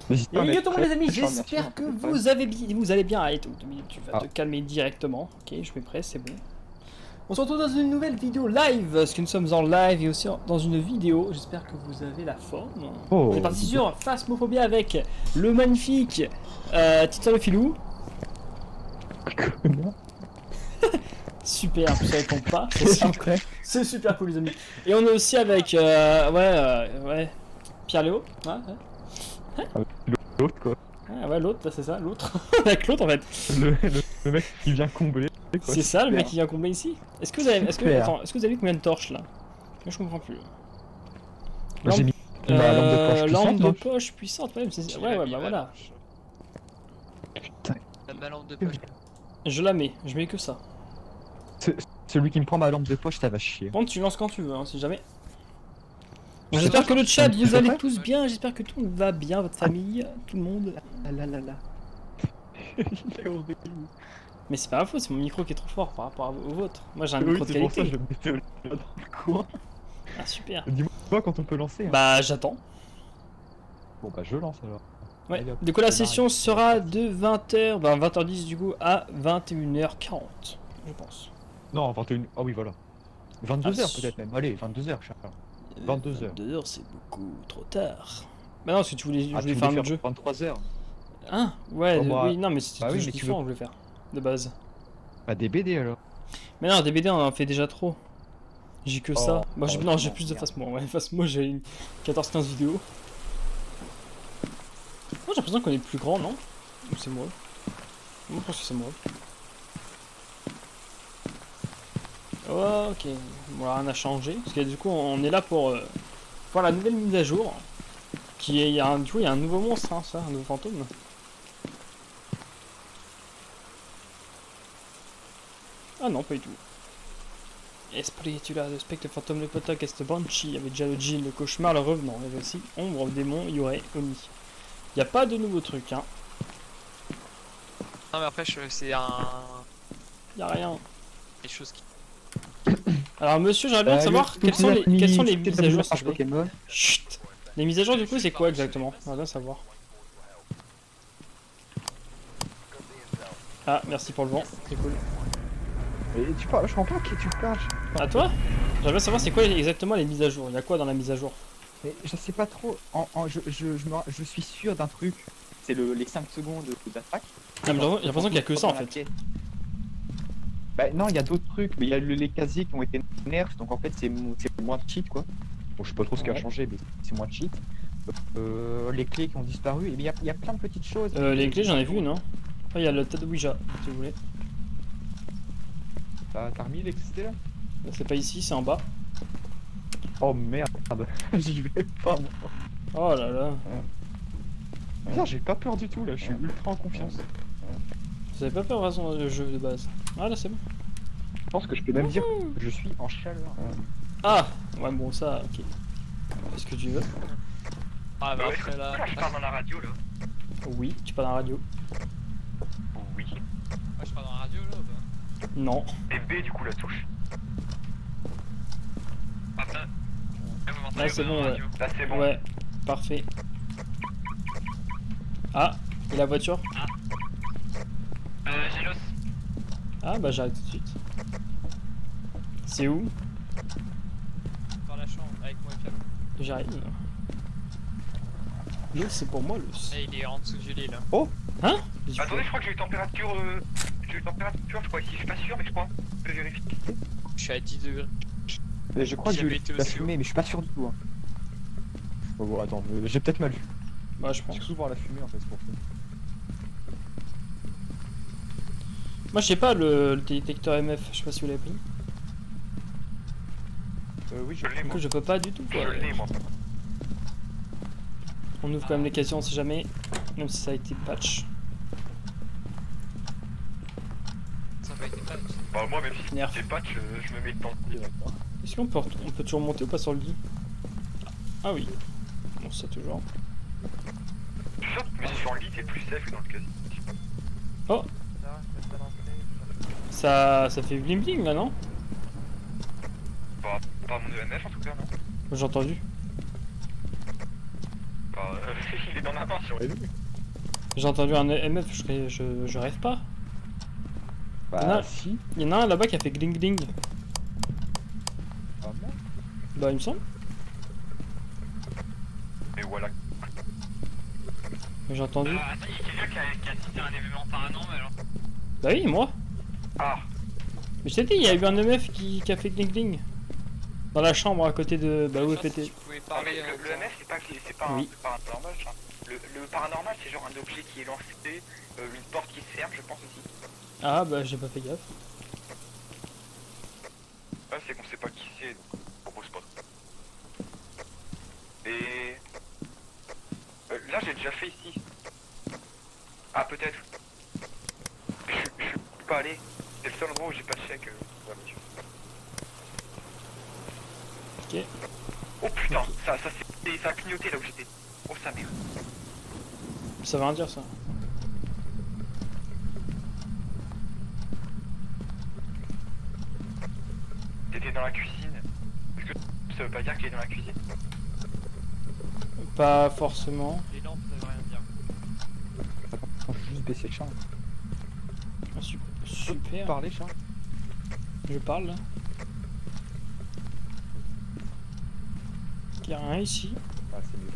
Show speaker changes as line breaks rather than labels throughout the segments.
N'hésite
Et
pas à
yo
mettre
tout le monde les amis,
prêt.
j'espère que vous allez bien. Allez, tu vas te calmer directement. Ok, je mets prêt, c'est bon. On se retrouve dans une nouvelle vidéo live, parce que nous sommes en live et aussi dans une vidéo. J'espère que vous avez la forme.
Oh,
on est parti sur Phasmophobia avec le magnifique Titan le Filou. Super, ça répond pas. C'est super cool les amis. Et on est aussi avec Pierre Léo. Ouais.
L'autre quoi.
Ah ouais, l'autre, c'est ça, l'autre. Avec l'autre en fait.
Le mec qui vient combler.
C'est ça, le mec qui vient combler ici. Est-ce que vous avez, vu combien de torches là? Moi je comprends plus.
J'ai mis ma lampe de poche puissante.
Lampe de poche puissante, ouais, bah voilà.
Putain.
Ma lampe de poche.
Je la mets, je mets que ça.
Celui qui me prend ma lampe de poche, ça va chier.
Bon, tu lances quand tu veux, hein, si jamais. Bon, j'espère que le chat, vous allez tous bien, j'espère que tout va bien, votre famille, tout le monde. Mais c'est pas la faute, c'est mon micro qui est trop fort par rapport au vôtre. Moi j'ai un micro de qualité.
Pour ça, je me mettais dans le coin.
Ah super.
Dis-moi quand on peut lancer. Hein.
Bah j'attends.
Bon bah je lance alors.
Ouais, du coup la session sera de 20h, bah 20h10 du coup à 21h40, je pense.
Non, 21h, ah oui voilà. 22h peut-être même, allez, 22h Charles. 22h.
22h c'est beaucoup trop tard. Bah non, si tu voulais,
Ah,
je voulais faire un autre jeu.
23h.
Hein? Ouais,
Oh, bah,
oui, non mais c'était
oui,
juste différent, je voulais faire, de base.
Bah des BD alors.
Mais non, des BD on en fait déjà trop. J'ai que ça. Bah, non, j'ai plus de
merde.
Phasmo. Ouais, Phasmo j'ai une 14-15 vidéos. Moi j'ai l'impression qu'on est plus grand, non? Ou c'est moi? Moi je pense que c'est moi. Oh, ok, bon, rien n'a changé. Parce que du coup on est là pour la nouvelle mise à jour. Qui est, du coup il y a un nouveau monstre, hein, ça, un nouveau fantôme. Ah non, pas du tout. Esprit, tu l'as, le spectre, le fantôme, le potok, Banshee, il y avait déjà le Jill, le cauchemar, le revenant, il y avait aussi Ombre, démon, Yurei, Oni. Il n'y a pas de nouveaux trucs, hein.
Non mais après c'est un...
Il n'y a rien.
Des choses qui...
Alors monsieur, j'aimerais bien savoir quelles sont les mises à jour, s'il te plaît. Chut. Les mises à jour du coup c'est quoi exactement? J'aimerais bien savoir. Ah, merci pour le vent, c'est cool.
Et tu parles, je comprends qui tu parles.
À toi? J'aimerais bien savoir c'est quoi exactement les mises à jour. Il y a quoi dans la mise à jour?
Mais je sais pas trop, je suis sûr d'un truc. C'est les 5 secondes d'attaque.
Ah, mais j'ai l'impression qu'il y a que ça en fait.
Bah non, il y a d'autres trucs, mais il y a les casiers qui ont été nerfs, donc en fait c'est moins cheat quoi. Bon, je sais pas trop ce qui a changé, mais c'est moins cheat. Les clés qui ont disparu, et il y a plein de petites choses.
Les clés j'en ai vu, non? Ah, il y a le tas de Ouija, si vous voulez.
T'as remis l'électricité là?
C'est pas ici, c'est en bas.
Oh merde, j'y vais pas moi.
Oh là là.
Putain, j'ai pas peur du tout là, je suis ultra en confiance.
Vous avez pas peur de façon le jeu de base? Ah là c'est bon.
Je pense que je peux même dire que je suis en chaleur.
Ah ouais bon ça ok. Fais ce que tu veux.
Ah bah après là...
Je parle dans la radio là.
Oui, tu parles dans la radio.
Oui.
Moi je parle dans la radio là ou pas?
Non.
Et B du coup la touche. Ah ça. Vous m'entendez
Là c'est
dans
bon
la
ouais.
radio Là c'est bon.
Ouais, parfait. Ah, et la voiture?
Gélos.
Ah bah j'arrive tout de suite. C'est où?
Dans la chambre avec moi et Pierre.
J'arrive. L'eau c'est pour moi le.
Et il est en dessous du lit là.
Hein?
Attendez, je crois que j'ai eu température. J'ai eu température, je crois ici, je suis pas sûr, mais je crois. Je vais vérifier.
Je suis à 10 degrés.
Mais je crois que j'ai
J'avais
eu
été
la
aussi
fumée, mais je suis pas sûr du tout. Hein. Oh, bon, attends, j'ai peut-être mal vu.
Bah je pense.
J'ai cru voir la fumée en fait, c'est pour ça.
Moi je sais pas le détecteur MF, je sais pas si vous l'avez pris.
Oui,
Je l'ai
Du
moi.
coup je peux pas du tout quoi.
Je l'ai moi.
On ouvre quand même les questions on sait jamais. Même si ça a été patch.
Ça n'a pas été mal.
Bah moi même si
Nerf.
c'est patch, je me mets dedans.
Est-ce qu'on peut, on peut toujours monter ou pas sur le lit? Ah oui. Bon ça toujours.
Je suis sûr, mais sur le lit t'es plus safe que dans le casier.
Oh! Ça fait bling bling là non?
Pas mon EMF en tout cas non.
J'ai entendu.
Bah il est dans la main sur les deux.
J'ai entendu un MF, je rêve pas.
Bah
Non.
si.
Il y en a un là-bas qui a fait gling gling.
Ah, bon.
Bah, il me semble.
Et voilà.
J'ai entendu.
Attends, il y a quelqu'un qui a assisté à un événement paranormal alors.
Bah oui, moi.
Ah,
Mais je t'ai dit, il y a eu un MF qui a fait gling gling. Dans la chambre à côté de. Bah, où est
Je sais pas
pété.
si tu pouvais
non,
parler.
mais le MF c'est pas
Oui.
un paranormal ça. Le paranormal c'est genre un objet qui est lancé, une porte qui se ferme je pense aussi.
Ah, bah, j'ai pas fait gaffe.
Ouais c'est qu'on sait pas qui c'est donc on propose pas. Et... là j'ai déjà fait ici. Ah peut-être. Je suis pas allé. C'est le seul endroit où j'ai pas de chèque.
Ok.
Oh putain, ça a clignoté là où j'étais. Oh sa merde.
Ça veut rien dire ça.
T'étais dans la cuisine. Est-ce que ça veut pas dire qu'il est dans la cuisine?
Pas forcément.
Les lampes, ça veut rien dire.
Attends, je vais juste baisser le champ.
Ah, super.
Parler, Charles.
Je parle là. Il y a rien ici.
Ah, c'est mieux.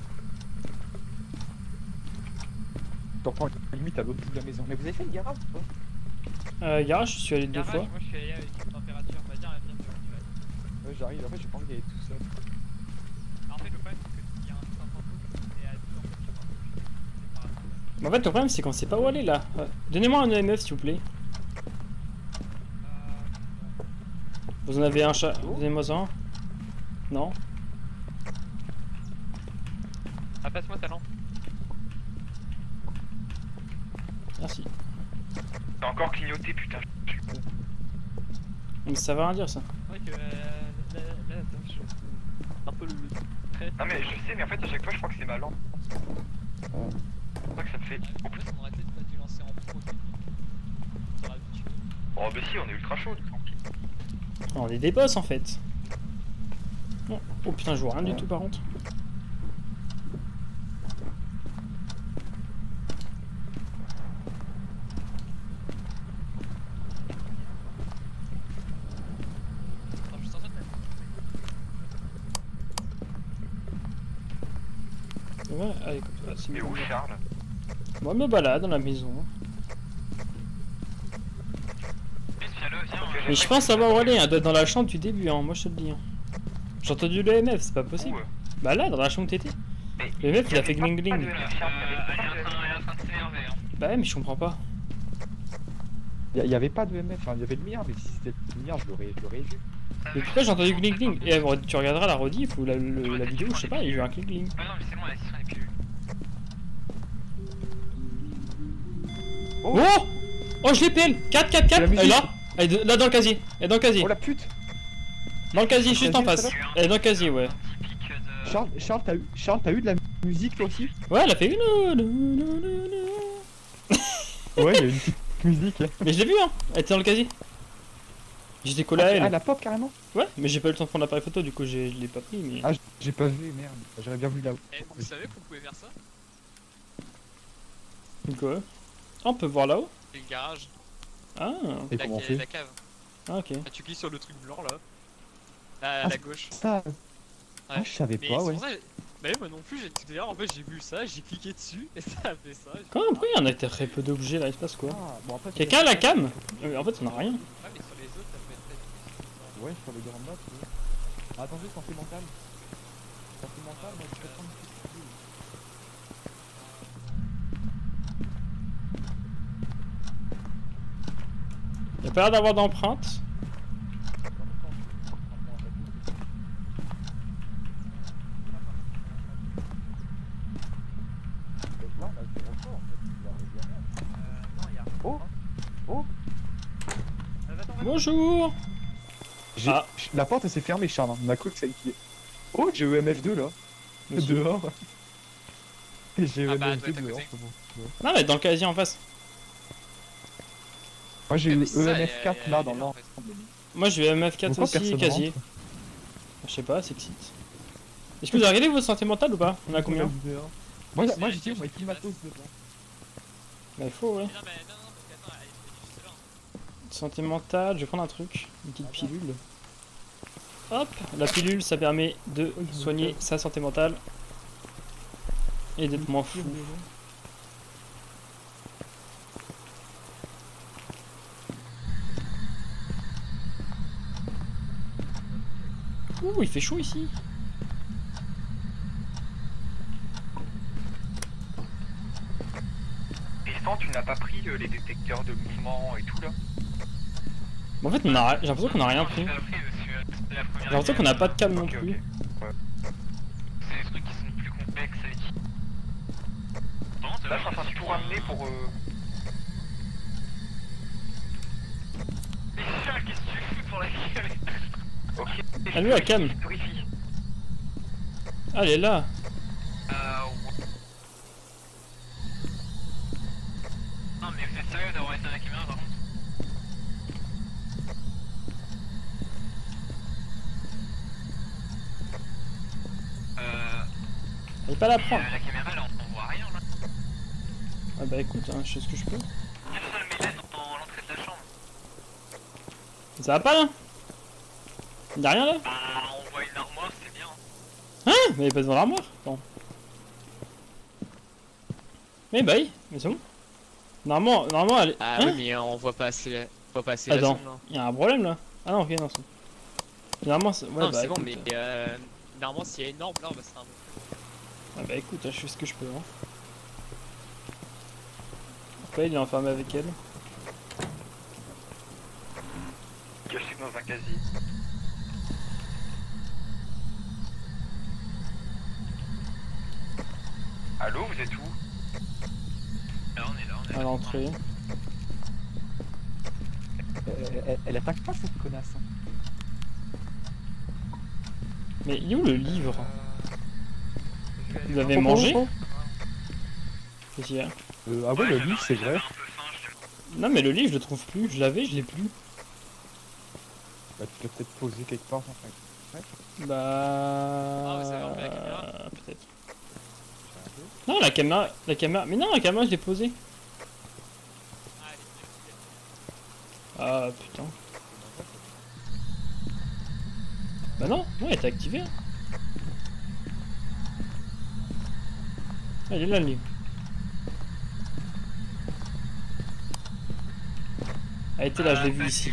T'entends limite à l'autre bout de la maison. Mais vous avez fait le garage ou pas?
Garage, je suis allé deux
Garage,
fois.
moi je suis allé avec une température, on va dire, viens, tu vas.
Ouais, j'arrive. En fait, j'ai pas envie d'aller tout seul.
En fait, le problème c'est qu'il y a un certain fantôme et à deux en fait, tu vois. C'est paranormal.
Mais en fait, le problème c'est qu'on sait pas où aller là. Donnez-moi un EMF s'il vous plaît. Vous en avez un chat. Donnez-moi un. Non.
Ah, passe-moi ta lampe.
Merci.
T'as encore clignoté putain. Je suis con.
Mais ça veut rien dire ça.
C'est vrai que là, attends, je... un peu le trait.
Non mais je sais mais en fait à chaque fois je crois que c'est ma lampe. C'est pour ça que ça me fait...
En plus, on aurait peut-être pas dû lancer en pro. Ça aurait pu tuer.
Oh bah si on est ultra chaud du coup.
On est des boss en fait. Oh, oh putain, je vois rien du tout par contre.
Attends, je suis censé te mettre.
Ouais, allez, comme ça, c'est
Et
mieux.
où Charles?
Moi, je me balade dans la maison. Mais je pense savoir où aller, hein. Doit être dans la chambre du début, hein. Moi je te le dis. Hein. J'ai entendu le MF, c'est pas possible. Bah là, dans la chambre où t'étais. Le MF il a fait gling gling.
Elle est en train de s'énerver. Hein.
Bah ouais, mais je comprends pas.
Il y avait pas de MF, hein. Il y avait le mien, mais si c'était le mien, je l'aurais vu.
Mais pourquoi j'ai entendu gling gling? Et tu regarderas la rediff ou la vidéo, je sais pas, il y a eu un gling gling.
Ah non, mais c'est bon, la session est plus.
Oh! Oh, je l'ai PL! 4, 4, 4!
la
Elle est
musique.
là! Elle est là dans le casier! Elle est dans le casier!
Oh la pute!
Dans le casier, juste en
casier,
face!
celle-là
Elle est dans le casier, ouais.
Typique de.
Charles, t'as eu de la musique toi aussi?
Ouais, elle a fait.
Ouais, il y a eu une petite musique.
Mais je l'ai vu, hein! Elle était dans le casier! J'étais collé à
Ah,
elle.
la pop carrément?
Ouais, mais j'ai pas eu le temps de prendre l'appareil photo, du coup je l'ai pas pris. Mais.
Ah, j'ai pas vu, merde. J'aurais bien voulu la.
Eh, vous savez qu'on pouvait faire ça?
Quoi? Ah, on peut voir là-haut?
C'est le garage,
Ah,
Et comment on fait?
la cave.
ah, ok.
Ah, tu cliques sur le truc blanc là. Là, à
Ah,
la gauche.
Ça, ah, je savais
Mais
pas,
c'est
ouais.
pour ça, bah moi non plus, d'ailleurs en fait j'ai vu ça, j'ai cliqué dessus et ça a fait ça.
Quand même, pourquoi il y en a très peu d'objets là? Il se passe quoi?
Ah, bon, après,
Quelqu'un a la cam? En fait, on a rien.
Ouais, mais sur les autres ça peut être peut-être.
Ouais, sur les grandes notes. Ouais. Ah, attendez, santé mentale. Santé mentale, moi je peux prendre une petite idée.
Il y a pas l'air d'avoir d'empreinte.
Oh! Oh!
Bonjour! Ah.
La porte elle s'est fermée, Charles. On a cru que ça qui. Oh, j'ai eu MF2 là.
Monsieur.
Dehors. J'ai eu
Ah bah,
MF2
doit être à
dehors.
côté.
c'est bon.
Non, mais dans le casier en face.
Moi j'ai eu
Mais ça,
EMF4
elle
là
est
dans
là, en
l'ordre.
fait.
Moi j'ai eu MF4
Pourquoi
aussi,
personne
casier.
rentre
Je sais pas, c'est excite. Est-ce que vous avez regardé votre santé mentale ou pas? On a combien?
Moi j'ai dit, on va être matos dedans.
Bah il faut, ouais.
Mais non, mais non, non, parce qu'attends, elle est juste là.
Santé mentale, je vais prendre un truc. Une petite pilule. Hop, la pilule, ça permet de soigner sa santé mentale. Et d'être moins fou. Ouh, il fait chaud ici.
Tristan, tu n'as pas pris les détecteurs de mouvement et tout là?
Bon, en fait, j'ai l'impression qu'on a rien pris. J'ai l'impression qu'on n'a pas de cam non
Ok,
plus.
ok. Ouais.
C'est des trucs qui sont plus complexes avec qui.
Là, je suis en train de tout ramener pour.
Qu'est-ce que tu fous pour la gueule?
Ok.
Elle est où la cam?
Purifie.
Ah, elle est là.
Ouais. Non, mais vous êtes sérieux d'avoir éteint la caméra par contre?
Elle est pas là à prendre.
La caméra là, on voit rien là.
Ah bah écoute, hein, je fais ce que je peux.
Personne met l'aide dans l'entrée de la chambre.
Ça va pas là? Y'a rien là?
Bah, on voit une armoire, c'est bien.
Hein? Mais elle est pas devant l'armoire? Attends. Mais bah oui, mais c'est bon. Normalement elle est...
Ah
Hein?
ouais, mais on voit pas assez la
Attends,
zone, non.
y'a un problème là? Ah non, ok, non, c'est bon. Généralement, c'est... Ouais,
Non,
bah
c'est bon,
écoute.
mais normalement, s'il y a une orbe là, on va se faire un peu.
Ah bah écoute, je fais ce que je peux. Hein. Après, il est enfermé avec elle.
Caché dans un casier. Allô, vous êtes où?
Là, on est là, on est
À
là.
l'entrée.
Elle attaque pas cette connasse. Hein.
Mais il est où le livre?
Je vais aller
Vous
voir.
l'avez
Oh,
mangé?
oh,
Qu'est-ce qu'il y a?
Ah ouais, le livre c'est vrai.
Un peu faim, je
Non mais le livre je le trouve plus, je l'avais, je l'ai plus.
Bah, tu l'as peut-être posé quelque part en fait.
Bah...
Ah, vous avez enlevé la caméra?
Peut-être. Non la caméra... Mais non la caméra je l'ai posée.
Ah,
Ah putain. Bah non, elle était activée. Hein. Ah, il est là le livre. Elle était là, je l'ai vu ici.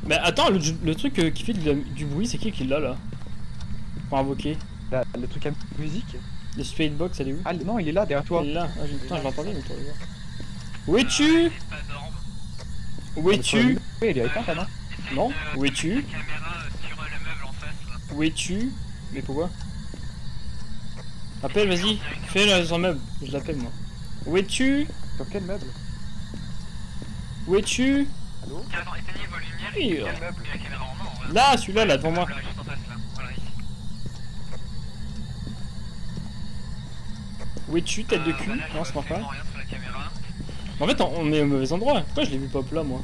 Mais attends, le truc qui fait du bruit, c'est qui l'a là? Pour invoquer.
Le truc à musique.
Le Spade Box, elle est où?
Ah non, il est là derrière toi.
Elle est là. Ah, putain, je l'entendais, mais toi, le voir. Où es-tu?
pas d'orbe.
Où es-tu?
Oui, il est éteint là, non?
Non? Où es-tu?
La caméra sur le meuble en face là.
Où es-tu? Mais pourquoi? Appelle, vas-y. Fais-le sur le meuble. Je l'appelle moi. Où es-tu?
Sur quel meuble?
Où es-tu?
Allô?
Attends, éteignez vos lumières
Oui,
et quel meuble et la caméra en main. En vrai.
Là, celui-là, là, devant moi.
Là, juste en face là. Voilà, ici.
Où es-tu, tête de cul?
Bah, là, je
Non,
vois
ça marche pas.
absolument rien sur la caméra.
En fait, on est au mauvais endroit. Pourquoi je l'ai vu pop là, moi?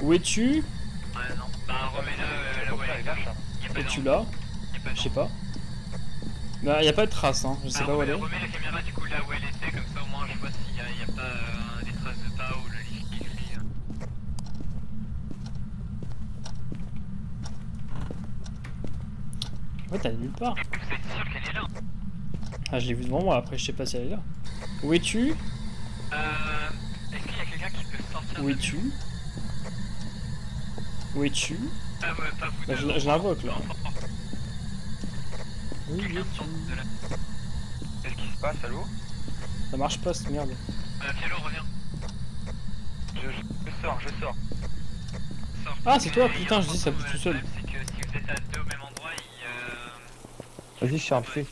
Où es-tu?
Ouais, non. Bah, remets-le là où elle est.
lâche.
Y a pas
Es-tu
d'orbe.
là?
Y a pas
Je sais
d'orbe.
pas. Bah, y a pas de trace, hein. Je sais pas où elle est.
Remets la caméra du coup là où elle était, comme ça au moins je vois s'il y a pas des traces de pas ou le livre qui fuit.
Ouais, t'as nulle part.
Vous êtes sûr qu'elle est là?
Ah, je l'ai vu devant moi. Après, je sais pas si elle est là. Où es-tu?
Est-ce qu'il y a quelqu'un qui peut sortir
Où
de-
es-tu? Où es-tu?
Ah ouais, pas vous
Bah,
deux.
je l'invoque là. Oui,
Quelqu'un
oui,
sort de là.
Qu'est-ce qui se passe, allô?
ça marche pas cette merde.
Fialo, reviens.
Je sors.
Sors.
Ah, c'est toi,
Et
putain, je dis ça
le
bouge tout seul.
problème, c'est que si vous êtes à deux au même endroit,
Vas-y, Charles, fais.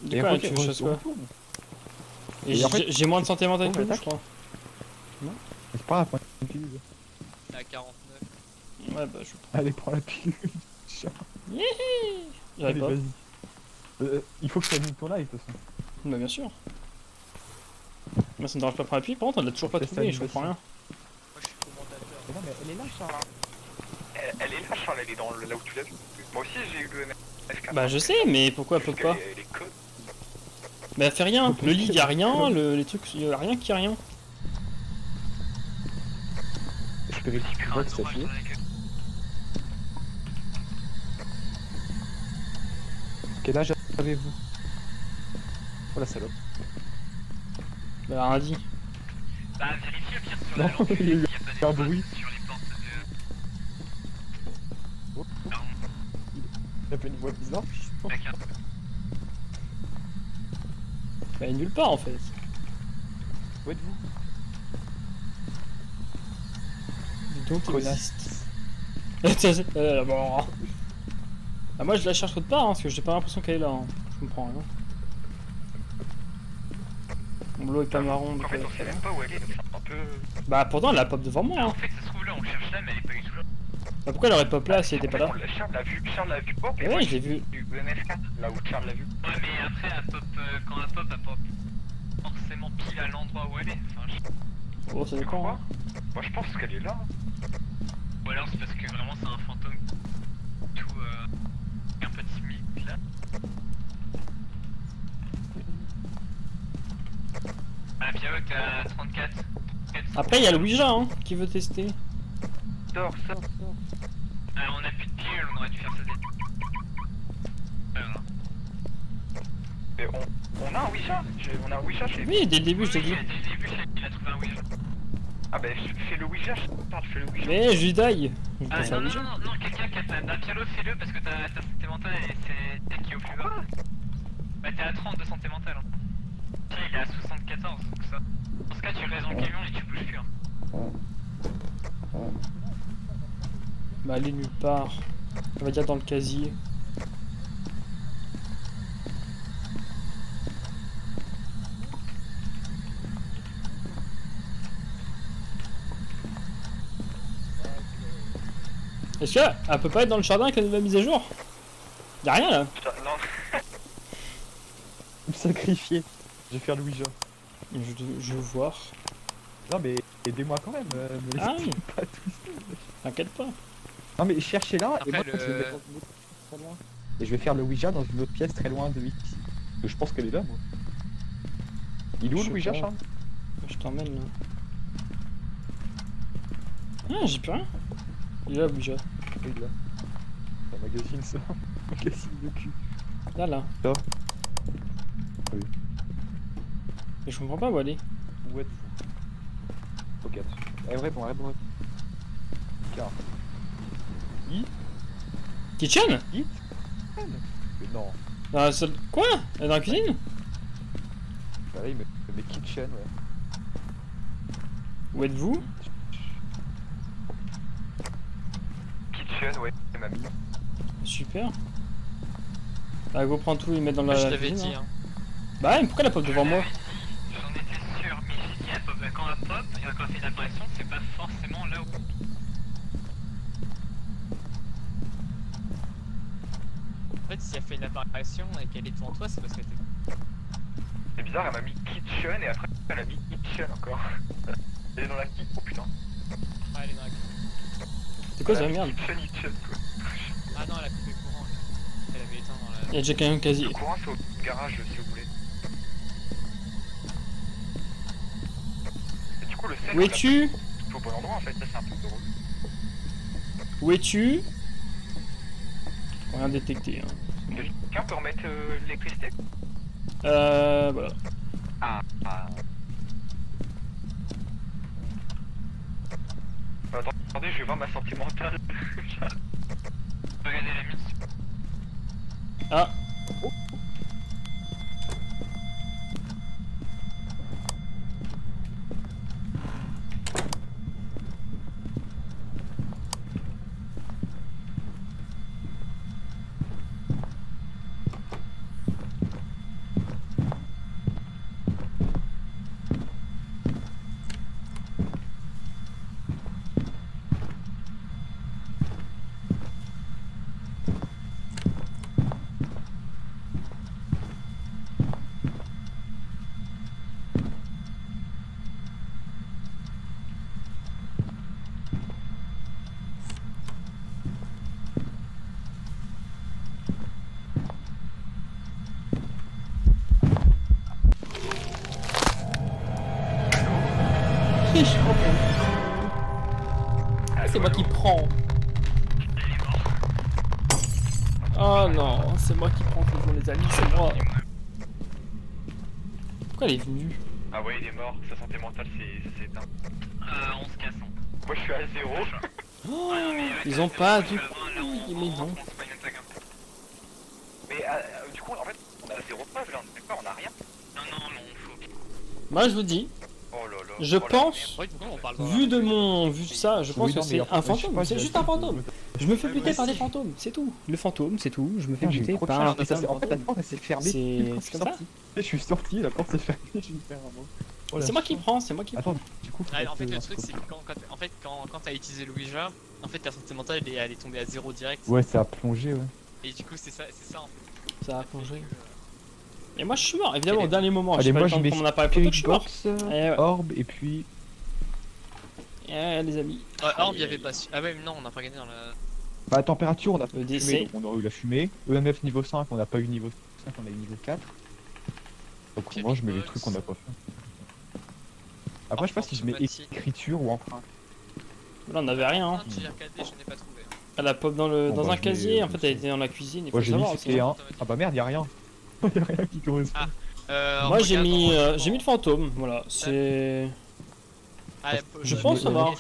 De quoi, tu veux que je fasse quoi? Et
Et en fait-
j'ai moins de santé mentale
Oh,
que vous, je
attaque.
crois.
C'est pas grave, prends une pilule.
À 49.
Ouais, bah, je.
Allez, prends la pilule.
J'arrive
Allez,
pas.
vas-y. Il faut que tu annules ton live, de toute façon.
Bah, bien sûr. Moi, ça me dérange pas de prendre la pilule, par contre, on l'a toujours pas
C'est
trouvé,
ça,
je comprends rien.
Moi, je suis commentateur.
Mais non, mais elle est là, Charles.
Elle est là, Charles, elle est dans là où tu l'as vu. Moi aussi j'ai eu le MF4.
Bah je sais, mais pourquoi elle peut pas?
Les codes.
Mais elle fait rien. Le lit, y a rien. Les trucs, y a rien qui a rien.
Je vérifie pas que ça fait. Quel âge avez-vous? Oh la salope.
Bah rien dit.
Bah, vérifiez au pire sur
Non,
la lampe,
il y a eu
s'il y a pas des
un
potes
bruit.
sur les portes de...
Oh. Il a fait une voix bizarre.
D'accord.
Bah nulle part en fait.
Où êtes-vous?
Donc
Connasse.
existe. Bon. Ah, moi je la cherche autre part, hein, parce que j'ai pas l'impression qu'elle est là. Hein. Je comprends rien. Mon lot est pas marron.
En fait, on sait même pas où elle est, donc c'est un peu.
Bah pourtant elle la pop devant moi.
En
Hein.
fait, ça se trouve là, on cherche là, mais elle est pas du tout là.
Bah pourquoi elle aurait pop là si elle était pas là?
Charles l'a vu pop et
Ouais,
moi
je l'ai vu.
j'ai eu le MF4, là où Charles l'a vu.
Ouais, mais après, elle pop, quand elle pop forcément pile à l'endroit où elle est. Enfin,
Oh, ça
Tu
dépend.
crois
Hein.
Moi je pense qu'elle est là.
Ou alors c'est parce que vraiment c'est un fantôme tout un peu timide là. Ah, Pierrot, t'es à 34.
Après il y a le Ouija hein, qui veut tester.
Sors.
On a plus de pilules, on aurait dû faire ça dès. Voilà.
Et on a un Ouija. On a un Ouija chez
Oui, dès le début je t'ai dit.
Dès le début, il a trouvé un Ouija.
Ah bah fais le Ouija, je parle, fais le Ouija.
Mais je die. Je
Ah
passe à
non,
Ouija.
non, quelqu'un qui a ta... Bah, Pierrot, fais-le parce que ta santé mentale et c'est elle qui est au plus bas. Bah t'es à 30 de santé mentale. Hein. Pierre, il est à 74, donc ça. Dans ce cas, tu restes dans le camion et tu bouges plus. Hein.
Bah elle est nulle part. On va dire dans le casier. Est-ce qu'elle peut pas être dans le jardin avec la nouvelle mise à jour? Y'a rien là.
Putain, non.
Me sacrifier. Je vais faire le Ouija.
Je veux voir.
Non mais aidez-moi quand même. Me
Ah
laissez
oui.
pas tout seul.
T'inquiète pas.
Non mais cherchez là et
Après,
moi
le-
je vais mettre dans une autre pièce très loin. Et je vais faire le Ouija dans une autre pièce très loin de ici. Parce que je pense qu'elle est là moi. Il est où
Je
le
sais
Ouija
pas.
Charles?
Je t'emmène là. Ah j'ai plus rien. Il est là Ouija.
Oui là. C'est un magazine ça. Magazine de cul.
Là là.
Là. Oui.
Mais je comprends pas où aller.
Où êtes-vous? Ok. Réponds. Car.
Kitchen?
Mais non.
Dans la salle... Quoi? Dans la cuisine?
Bah là il me met kitchen ouais.
Où êtes-vous?
Kitchen, ouais, c'est mamie.
Super. Bah go prends tout et mettre dans
Moi,
la
je t'avais
cuisine,
dit,
hein.
hein.
Bah mais pourquoi la pop devant moi?
J'en étais sûr, mais j'ai dit, elle pop, quand elle pop, et quand elle fait une apparition, c'est pas forcément là où.
En fait, si elle fait une apparition et qu'elle est devant toi, c'est parce qu'elle était.
C'est bizarre, elle m'a mis kitchen et après elle a mis kitchen encore. Elle est dans la kitchen, oh putain.
Ah, elle est dans la...
C'est quoi
Elle
ça
a mis
merde?
kitchen quoi.
Ah non, elle a coupé le courant. Elle avait éteint dans la.
Y'a déjà quelqu'un au casier.
Le courant c'est au garage si vous voulez. Et du coup le sel,
Où es-tu?
c'est au bon endroit en fait, ça c'est un peu drôle.
Où es-tu? Rien détecté hein.
Quelqu'un peut remettre l'électricité?
Voilà.
Ah. Attendez, je vais voir ma santé mentale.
Regardez la mienne.
Ah. Et je prends. C'est moi qui prends. Oh non, c'est moi qui prends toujours les amis, c'est moi. Pourquoi elle est venue?
Ah ouais, il est mort, sa santé mentale ça s'est éteint.
On se casse.
Moi je suis à 0.
Oh, ils ont pas du coup. Mais non.
Mais du coup, en fait, on a 0 preuve là, on est d'accord, on a rien.
Non, mais on faut.
Moi je vous dis,
Oh là là.
je pense,
Ouais, pourquoi on parle
vu ça, je pense
Oui,
que
non, mais
c'est
en fait,
un
je sais
fantôme.
pas,
C'est
j'ai-
juste un fantôme. Je me fais buter par des
si.
fantômes, c'est tout. Le fantôme, c'est tout. Je me fais
Putain, j'ai eu
buter
trop de
par
chance,
un
mais
putain
ça,
de
en fait, la
fantôme.
porte elle s'est fermée.
C'est
Quand je suis
comme ça.
sorti. Je suis sorti, la porte s'est fermée, j'ai dû faire un mot. Oh, la
C'est moi qui
chance.
prends, c'est moi qui prends.
Attends, du coup,
Ouais, en fait, le
un
truc, c'est que quand t'as utilisé l'Ouija, en fait, ta santé mentale, elle est tombée à 0 direct.
Ouais, ça a plongé, ouais.
Et du coup, c'est ça en fait.
Ça a plongé. Et moi je suis mort, évidemment, au dernier moment.
Allez,
J'ai pas
moi
eu le temps
je
de
mets
prendre mon appareil photo, je suis mort.
Spirit Box,
ouais.
Orb, et puis.
Les amis.
Orb, il y avait pas su. Ah ouais, mais non, on a pas gagné dans la.
Bah, température, on a pas eu
EDC.
fumée, donc on a eu la fumée. EMF niveau 5, on a pas eu niveau 5, on a eu niveau 4. Donc
Spirit
moi je mets les
Box.
trucs qu'on a pas fait. Après, je sais pas si je mets
Automatique.
écriture ou empreinte.
Là on avait rien. Hein.
Ah, j'ai regardé, je n'ai pas trouvé.
Elle a pop dans
Bon,
un
bah, je
casier,
mets-
en fait elle était dans la cuisine, il faut
Moi j'ai mis
savoir aussi.
c'était
Hein.
un. Ah bah merde, y'a rien. Y'a rien qui correspond.
Moi j'ai mis
regarde
j'ai mis le fantôme, voilà, c'est...
Ah,
Je pense savoir,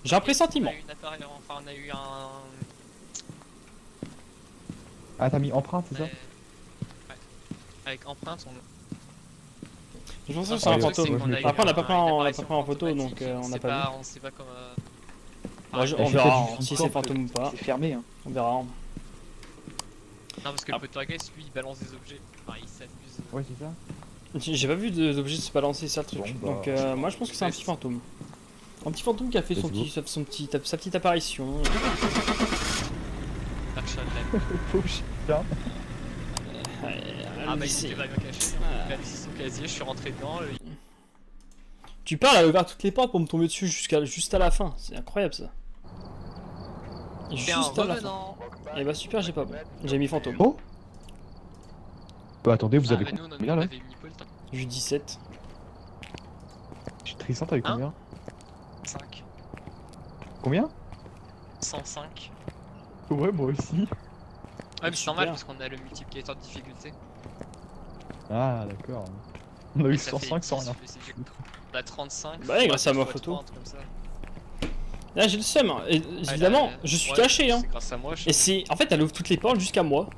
j'ai un pressentiment.
On a eu un.
Ah, t'as mis empreinte, c'est ça?
Ouais. Avec empreinte, on.
Je pense que
Ah,
c'est un
ouais,
fantôme.
c'est qu'on a eu
Après on n'a pas
un-
pris
une
en
apparition
photo donc
automatique,
on n'a pas vu.
On sait pas comment.
Bah,
Bah,
on
c'est
verra
peut-être
hein,
du
si
fantôme,
c'est fantôme ou pas,
C'est fermé, hein.
on verra.
Non, parce que
Ah.
le poltergeist, lui, il balance des objets. Enfin, il s'amuse.
Ouais, c'est ça.
J'ai pas vu d'objet se balancer, ça le truc.
Bon, bah,
Donc moi je pense que c'est un petit fantôme. Un petit fantôme qui a fait
Let's go.
sa petite apparition.
Marche à la
Pauvre chien.
Ah, bah, il s'était pas bien caché. Il a laissé son casier, je suis rentré dedans.
Tu parles, elle a ouvert toutes les portes pour me tomber dessus juste à la fin, c'est incroyable ça.
C'est un
Juste à la fin.
revenant.
Et bah super, j'ai pas bon. J'ai mis fantôme.
Oh Bah attendez, vous
Ah,
avez
bah, nous, on
combien là?
avait mis Paul,
J'ai eu 17.
Je suis Tristan, t'avais
Hein
combien?
5.
Combien?
105.
Ouais, moi aussi.
Ouais, mais c'est
Super.
normal parce qu'on a le multiplicateur de difficulté.
Ah, d'accord. On a eu
Et ça fait
105 sans
10,
rien.
On a 35.
Bah ouais, grâce à ma
fois
photo.
3, un truc comme ça.
Là j'ai le seum, hein. Et, évidemment, je suis
Ouais,
caché hein.
C'est grâce à moi.
Et c'est. En fait elle ouvre toutes les portes jusqu'à moi.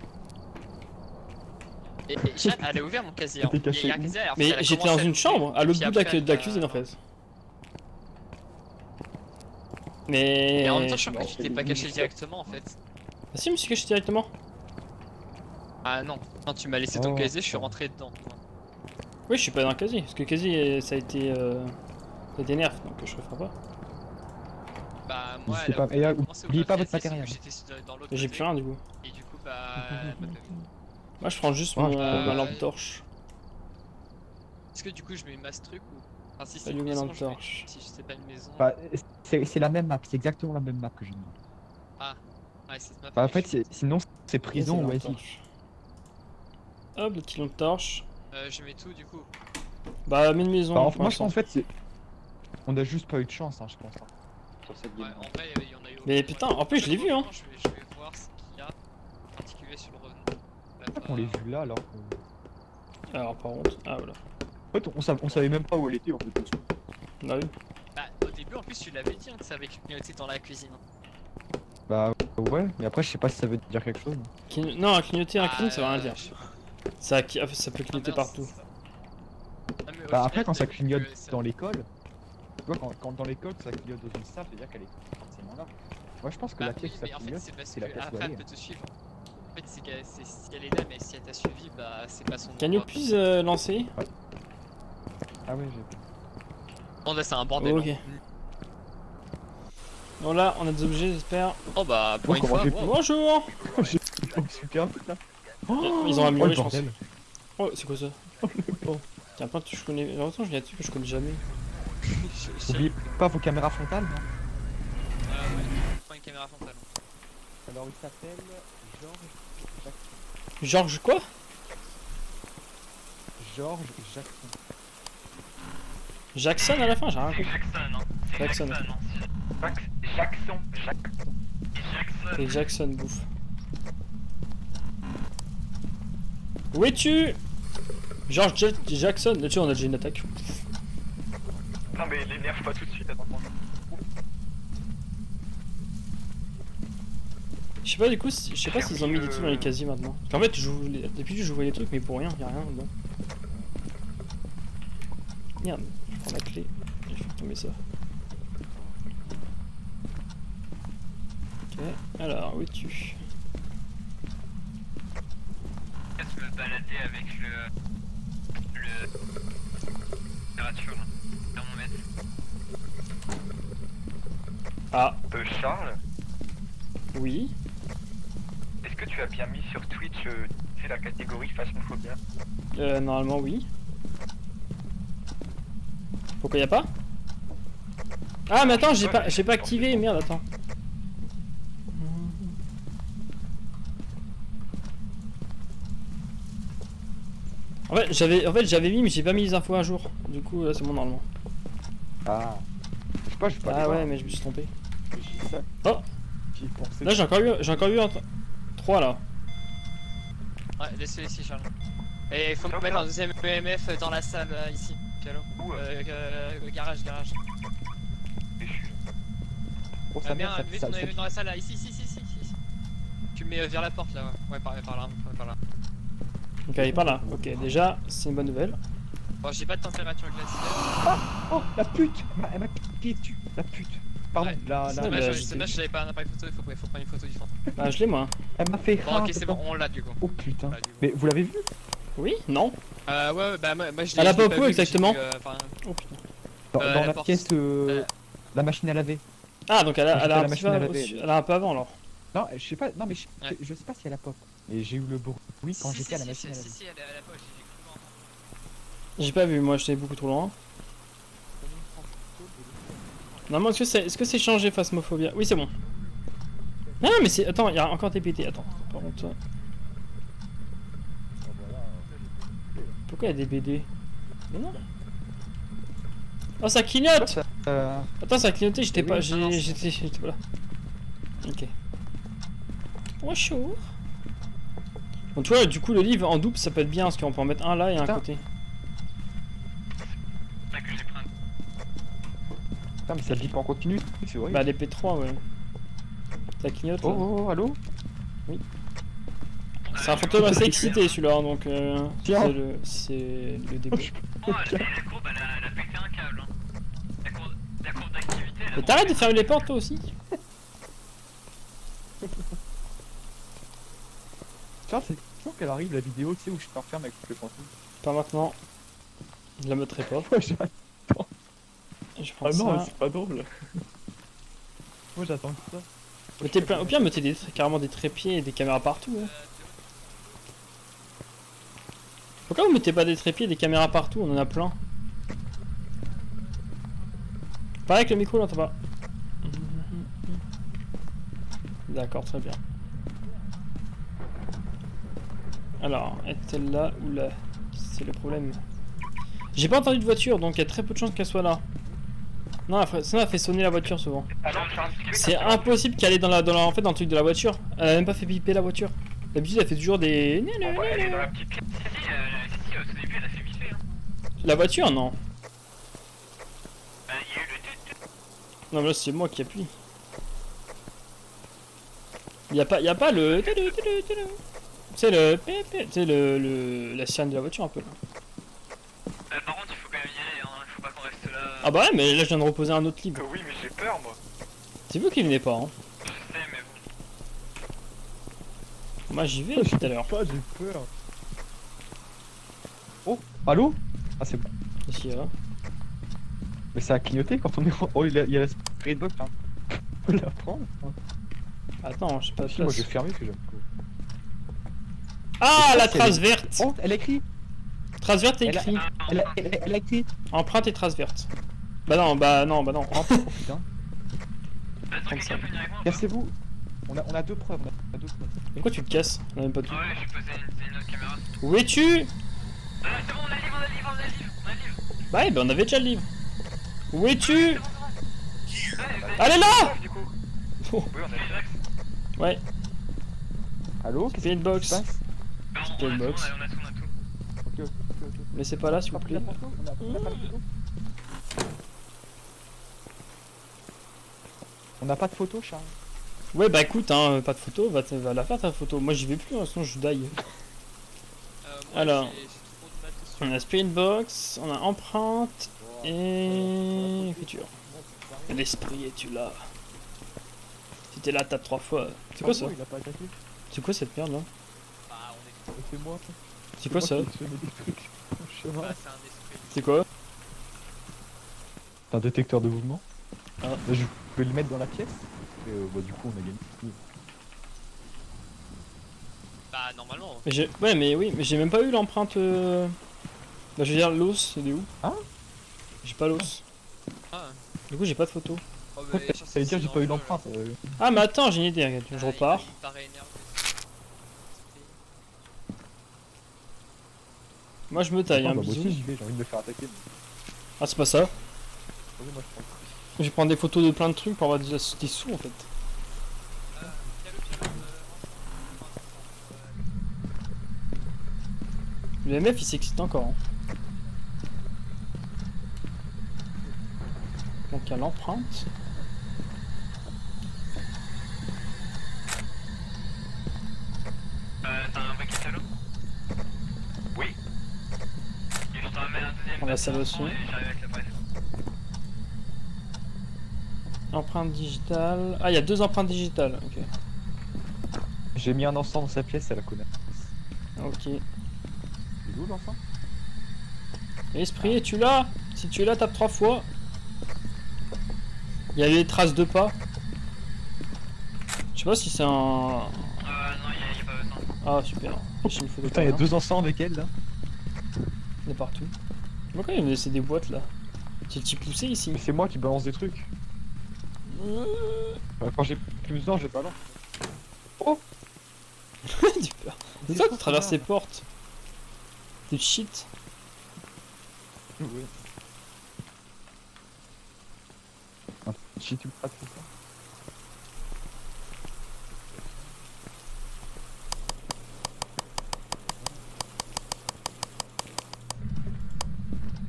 Et elle a ouvert mon casier. hein.
T'étais caché
Il y a un
où
casier, alors,
Mais
elle a
j'étais
commencé
dans
à
une
l'ouvrir,
chambre, à
et
l'autre
puis
bout de
après,
de la
elle a-
cuisine en fait. Mais.
Et en même temps, je crois que tu t'es
bon,
pas
bon,
caché
bon.
directement en fait.
Ah si, je me suis caché directement.
Ah non, non, tu m'as laissé ton
Oh.
casier, je suis rentré dedans.
Oui, je suis pas dans le casier, parce que le casier ça a été. Ça a été nerf, donc je referai pas.
Bah, moi,
N'hésitez
elle a
pas- et là,
commencé à
oubliez
ouvrir
pas
le
votre
casier,
matériel.
sauf que j'étais dans l'autre
J'ai
côté,
plus rien du coup.
Et du coup, bah, elle m'a pas vu.
Moi je prends juste
Ouais,
mon,
je prends
ma
pas.
lampe torche.
Est-ce que du coup, je mets masse truc ou. Enfin, si c'est
Pas
une
ma
maison,
lampe
je mets.
torche.
Si c'est pas une maison.
Bah, c'est la même map, c'est exactement la même map que j'ai mis.
Ouais, cette map,
Bah, en
elle est
fait,
chouette.
sinon, c'est prison ou
Ouais,
oasis.
Hop, le petit lampe torche.
Je mets tout du coup.
Bah, mets une maison.
Bah,
pour
moi, je pense
l'instant.
en fait, on a juste pas eu de chance, hein, je pense. Hein, sur cette
Ouais,
game.
en vrai, il y en a eu.
Mais putain, en plus, je l'ai vu, hein.
Je vais voir ce qu'il y a en particulier sur le revenant. Là,
On l'a vu là alors que.
Alors, par contre. Ah, voilà.
En fait, on savait même pas où elle était en fait.
On a vu.
Bah, au début, en plus, tu l'avais dit hein, que ça avait clignoté dans la cuisine.
Bah, ouais, mais après, je sais pas si ça veut dire quelque chose.
Non, clignoter un clignote, ça veut rien dire.
je sais pas.
Ça peut clignoter
Ah,
partout.
Ah, mais au
Bah, après,
final,
quand ça
t'as vu
clignote
que ça-
dans l'école, tu vois, quand dans l'école ça clignote dans une salle, c'est-à-dire qu'elle est forcément là. Moi, je pense que
Bah
la pièce
oui,
où ça
mais en fait,
clignote,
c'est parce
c'est
que
la pièce où
après,
elle
elle
est.
peut te suivre. En fait, c'est si elle est là, mais si elle t'a suivi, bah, c'est pas son nom.
Can you
quoi.
please lancer?
Ah ouais, j'ai.
Bon, là, c'est un bordel.
Ok.
hein.
Bon, là, on a des objets, j'espère.
Oh, bah, pour
Oh,
une
comment
fois,
j'ai-
wow.
Bonjour!
Super, putain.
Ils ont amélioré,
le
je pense.
bordel.
Oh, c'est quoi ça? Oh. Tiens, plein de trucs que je connais. J'ai l'impression que je viens de trucs que je connais jamais.
N'oubliez pas vos caméras frontales, non
Ouais, prends une caméra frontale.
Alors, il s'appelle Georges Jackson.
Georges quoi?
Georges Jackson.
Jackson à la fin, j'ai rien
C'est
compris.
Jackson, hein. C'est
Jackson.
Jackson, hein.
Jackson.
Jackson.
Et Jackson bouffe. Où es-tu? George Jackson, là-dessus on a déjà une attaque.
Non mais les nerfs pas tout de suite, attends.
Je sais pas du coup, je sais pas s'ils ont mis des trucs dans les casiers maintenant. Parce qu'en fait, depuis je jouais les trucs, mais pour rien, y'a rien dedans. Merde, je prends la clé et je fais tomber ça. Ok, alors où es-tu?
Je me balader avec le température là, dans mon mètre.
Ah,
Charles,
oui.
est-ce que tu as bien mis sur Twitch c'est la catégorie Phasmophobia?
Normalement oui. Pourquoi y a pas? Ah mais attends, j'ai pas activé, merde, attends. En fait j'avais mis mais j'ai pas mis les infos à jour. Du coup là c'est bon normalement.
Ah. Je sais pas, je vais pas
Ah
aller
ouais
voir.
mais je me suis trompé.
J'ai ça.
Oh,
J'y pensais.
là j'ai encore eu 3 là.
Ouais, laisse-le ici, Charles. Et il faut me
Top,
mettre
là.
un deuxième EMF dans la salle ici, Pialo.
Où
Garage.
Oh, ça
Bien,
merde,
vite, on est dans la salle là, ici. Tu me mets vers la porte là, ouais. Ouais, par là.
Ok, il est par là. Ok, déjà c'est une bonne nouvelle.
Bon, j'ai pas de température glaciaire.
Oh, la pute! Elle m'a piqué dessus, la pute. Pardon,
Ouais.
là,
C'est
là,
dommage,
C'est dommage, j'avais pas un appareil photo, il faut prendre une photo du fond.
Bah je l'ai moi.
elle m'a fait.
Bon, ok, c'est bon, on l'a du coup.
Oh putain.
Voilà, du coup.
Mais vous l'avez vu?
Oui? Non?
Ouais, bah moi je l'ai.
Elle a
je l'ai
pas
vu,
où
mais j'ai
exactement?
vu, enfin,
Oh putain.
Dans
la
la
porte.
pièce, la machine à laver.
Ah donc elle a,
Quand
elle a
j'étais à
un
la
petit
machine à
peu,
laver.
elle a un peu avant alors.
Non, je sais pas, non mais
Ouais.
je sais pas si elle a pop. Mais j'ai eu le bruit quand
si,
j'étais à la machine à
Si,
laver.
elle est à la poche, j'ai cru voir.
J'ai pas vu, moi j'étais beaucoup trop loin. Normalement est-ce que c'est changé Phasmophobia? Oui c'est bon. Non mais c'est... Attends, il y a encore des BD, attends. Par contre... Pourquoi il y a des BD? Mais non. Oh ça clignote!
Ça,
Attends ça a clignoté, j'étais
Oui,
pas...
non,
J'étais pas là. Ok. Bonjour. Bon tu vois, du coup le livre en double ça peut être bien parce qu'on peut en mettre un là et un à
Putain.
côté.
C'est ça que j'ai pris un.
putain, mais ça lit pas en continu, c'est vrai.
Bah les P3 ouais. Ça clignote là.
Oh, allô?
C'est un fantôme assez excité celui-là donc
Tiens.
c'est le début.
Oh, la courbe elle a pété un câble. Hein. La courbe d'activité elle a.
Mais t'arrêtes de fermer les portes toi aussi?
Tiens, c'est sûr qu'elle arrive la vidéo, tu sais, où je t'enferme avec le fantôme.
Pas maintenant. Je la mettrai pas.
Ouais, j'attends.
Je prends
Ah non,
ça.
c'est pas drôle. Moi j'attends que ça.
Mettez plein... Au pire mettez carrément des trépieds et des caméras partout. Hein. Pourquoi vous mettez pas des trépieds et des caméras partout? On en a plein. Pareil avec le micro, là, t'as pas. D'accord, très bien. Alors, est-elle là ou là? C'est le problème. J'ai pas entendu de voiture, donc il y a très peu de chances qu'elle soit là. Non, sinon elle fait sonner la voiture souvent. C'est impossible qu'elle est en fait, dans le truc de la voiture. Elle a même pas fait piper la voiture. D'habitude, elle fait toujours des...
On va aller dans la petite pièce.
Si, au tout début elle a fait vite fait. Hein.
La voiture, non.
Bah, il y a eu le tut.
Non, mais là, c'est moi qui appuie. Y a pas le... C'est le... C'est la sirène de la voiture un peu.
Par contre, il faut quand même y aller, hein. Il faut pas qu'on reste là.
Ah bah ouais, mais là je viens de reposer un autre livre.
Oui, mais j'ai peur, moi.
C'est vous qui venez pas, hein.
Je sais, mais bon.
Moi j'y vais tout à l'heure.
Pas, j'ai peur. Oh, allô? Ah, c'est bon.
Ici, là.
Mais ça a clignoté quand on est. Oh, il y a la spirit box, hein. On peut la prendre.
Attends, je sais pas.
Si, moi je vais fermer parce que j'aime.
Ah,
ça,
la
c'est
trace
les-
verte.
Oh, elle a écrit.
Trace verte est
Elle a-
écrit.
Elle a écrit.
Empreinte et trace verte. Bah non, bah non.
Oh putain.
Attends,
Comme ça.
quelqu'un peut venir avec moi?
Cassez-vous. On a deux preuves. On a deux preuves.
Pourquoi tu te casses? On a même pas tout.
Ouais, j'ai posé une autre caméra.
Où es-tu?
Ah, c'est bon, on a le livre.
Bah ouais, bah on avait déjà le livre. Où es-tu? Allez là!
Du coup.
Oh.
Oui, on a.
Ouais,
Allô?
c'est une box.
Qu'est-ce qui se passe?
On a
Spirit
tout,
box.
on a tout.
Ok.
Mais c'est pas là, s'il vous plaît.
On n'a pas de photo, Charles.
Ouais, bah écoute, hein, pas de photo, va la faire ta photo. Moi j'y vais plus, hein, sinon je die.
Moi,
Alors.
j'ai trop de matos sur
On a Spirit Box, on a Empreinte et écriture. L'esprit es-tu là? Si t'es là, tape 3 fois. C'est quoi ça?
Il a pas attaqué.
C'est quoi cette merde là?
Bah, on est
C'est moi.
C'est quoi ça?
Je fais des trucs. Je sais pas.
bah, c'est un esprit.
C'est quoi?
C'est un détecteur de mouvement.
Ah.
Là, je peux le mettre dans la pièce. Et bah, du coup, on a gagné.
Bah, normalement.
Mais ouais, mais oui, mais j'ai même pas eu l'empreinte. Bah, je veux dire, l'os, c'est où?
Ah.
J'ai pas l'os.
Ah,
Du coup, j'ai pas de photo.
oh, bah,
Ça veut dire que j'ai pas eu l'empreinte.
Ah, mais attends, j'ai une idée, regarde, je repars.
Il paraît énervé.
Moi, je me taille,
Ah,
un
bah, moi
bisou.
aussi, j'y vais, j'ai envie de me faire attaquer.
Ah, c'est pas ça.
Vas-y, moi, je prends.
Je vais prendre des photos de plein de trucs pour avoir des sous en fait. Le MF il s'excite encore. Hein. Donc il y a l'empreinte.
T'as un bac à l'eau?
Oui.
Et je t'en remets un deuxième.
On va salle aussi.
Et j'arrive avec la presse.
Empreinte digitale. Ah, il y a 2 empreintes digitales. Ok.
J'ai mis un enfant dans sa pièce, elle la connaît.
Ok.
C'est où l'enfant?
Esprit, es-tu là? Si tu es là, tape 3 fois. Il y a les traces de pas. Je sais pas si c'est un.
Non, y'a pas besoin.
Ah, super. J'ai une photo.
Putain, il y a 2 enfants avec elle là.
Il est partout. Pourquoi il me laissé des boîtes là? C'est le petit poussé ici.
Mais c'est moi qui balance des trucs. Quand j'ai plus besoin, j'ai pas là. Oh!
Du peur. C'est toi qui traverse les portes. T'es shit.
Oui. Un petit tu pas tout ça.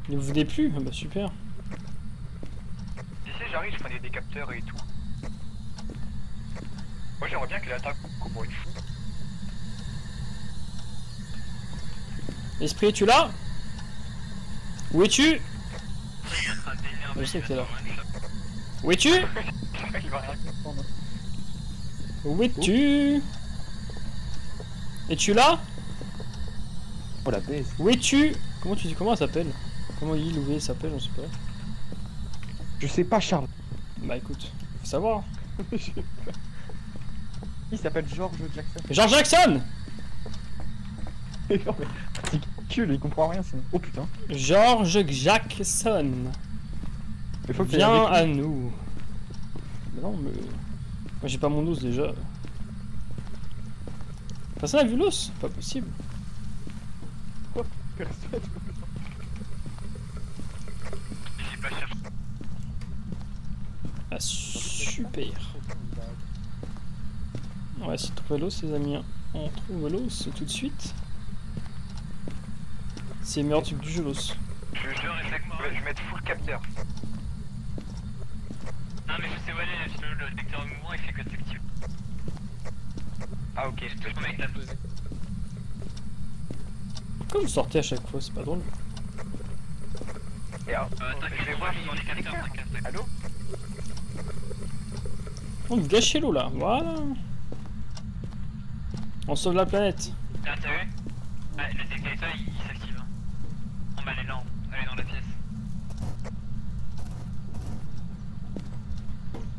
Ne vous venez plus? Ah bah super.
Si j'arrive, je prenais des capteurs et tout. Moi j'aimerais bien qu'elle attaque comme une fou.
Esprit, es-tu là? Où es-tu?
Il est en train de dénerver,
Je sais que t'es
il va
là.
faire un shot.
Où es-tu?
Il va rien comprendre.
Où es-tu? Es-tu là?
Oh la baisse.
Où es-tu? Comment tu dis? Comment elle s'appelle? Comment il ou elle s'appelle? On sait pas.
Je sais pas, Charles.
Bah écoute, faut savoir.
Il s'appelle George Jackson.
George Jackson!
Non mais c'est cul, il comprend rien sinon. Oh putain.
George Jackson.
Il faut que t'ailles
Viens
avec
à nous. Mais non, mais. Moi j'ai pas mon os déjà. Personne a vu l'os? Pas possible.
lui. Personne.
J'ai pas cherché.
Ah, super. On va essayer de trouver l'os, les amis. On trouve l'os tout de suite. C'est le meilleur truc du jeu, l'os.
Je jure,
Je vais mettre full capteur.
Non, mais je sais où aller, le détecteur de mouvement il fait que s'active.
Ah ok,
Je promets que t'as posé.
Pourquoi vous sortez à chaque fois? C'est pas drôle.
Et alors,
T'inquiète,
je vais
on
voir
va dans les capteurs, t'inquiète.
Allô?
Oh, vous gâchez l'eau là. Voilà. On sauve la planète.
Ah, t'as vu? Ah, le détecteur il s'active. Bon bah elle est là, elle est dans la pièce.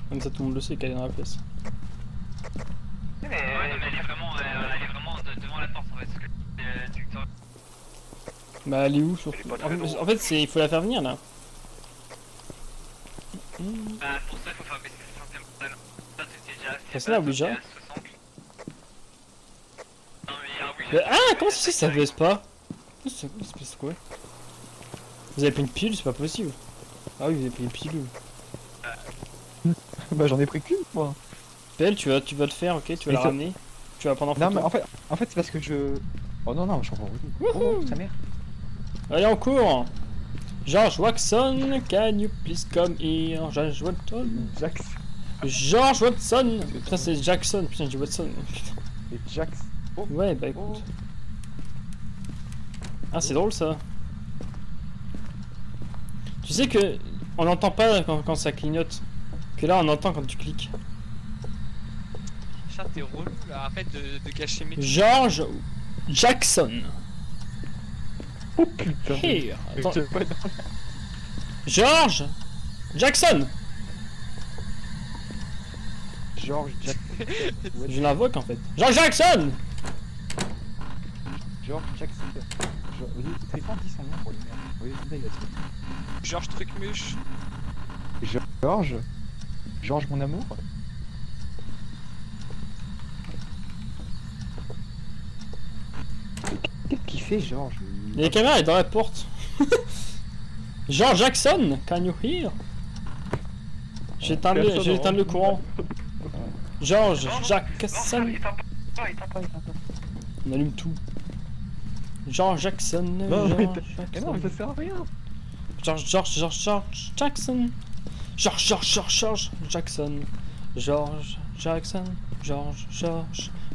Comme ça, tout le monde le sait qu'elle est dans la pièce.
Mais...
Ouais, non, mais elle est vraiment devant la porte en fait. Parce que le détecteur.
Bah, elle est où surtout?
Elle est pas très loin.
En fait, il faut la faire venir là.
Bah, pour ça il faut faire baisser ses santé mentale. Ça, c'était déjà assez.
Ça, c'est là,
bas,
déjà.
t'es à 60. Non, mais oui,
Mais, ah, comment ça ça baisse pas? C'est quoi? Vous avez pris une pile? C'est pas possible. Ah oui, vous avez pris une pilule.
Bah j'en ai pris qu'une moi.
Belle, tu vas le faire, ok, tu vas
Et
la
ça-
ramener. Tu vas prendre en
Non
photo.
mais en fait c'est parce que je... Oh non, je suis encore
Wouhou.
Oh sa mère.
Allez, en cours. George Watson, can you please come here? George Watson.
Jax.
George Watson. Putain, c'est Jackson. Putain, je dis Watson. Putain.
Et Jax.
Ouais, bah écoute. Ah, c'est drôle ça. Tu sais que on n'entend pas quand ça clignote. Que là, on entend quand tu cliques.
Chat, t'es relou là, arrête de gâcher mes.
George Jackson.
Oh putain.
Here. Attends.
Je sais pas, non.
George Jackson.
George Jax.
Je l'invoque en fait. George Jackson.
George Jackson. Vas-y, c'est pas dit son nom pour les merdes. Oui, c'est là, il a dit.
Georges Trucmuche.
George mon amour. Qu'est-ce qu'il fait George?
La caméra est dans la porte. George Jackson, can you hear? J'ai éteint le courant. George Jackson.
Éteins pas.
On allume tout. George Jackson.
Non, mais
George
non, mais ça
Jackson.
sert à rien.
George Jackson. George Jackson. George Jackson. George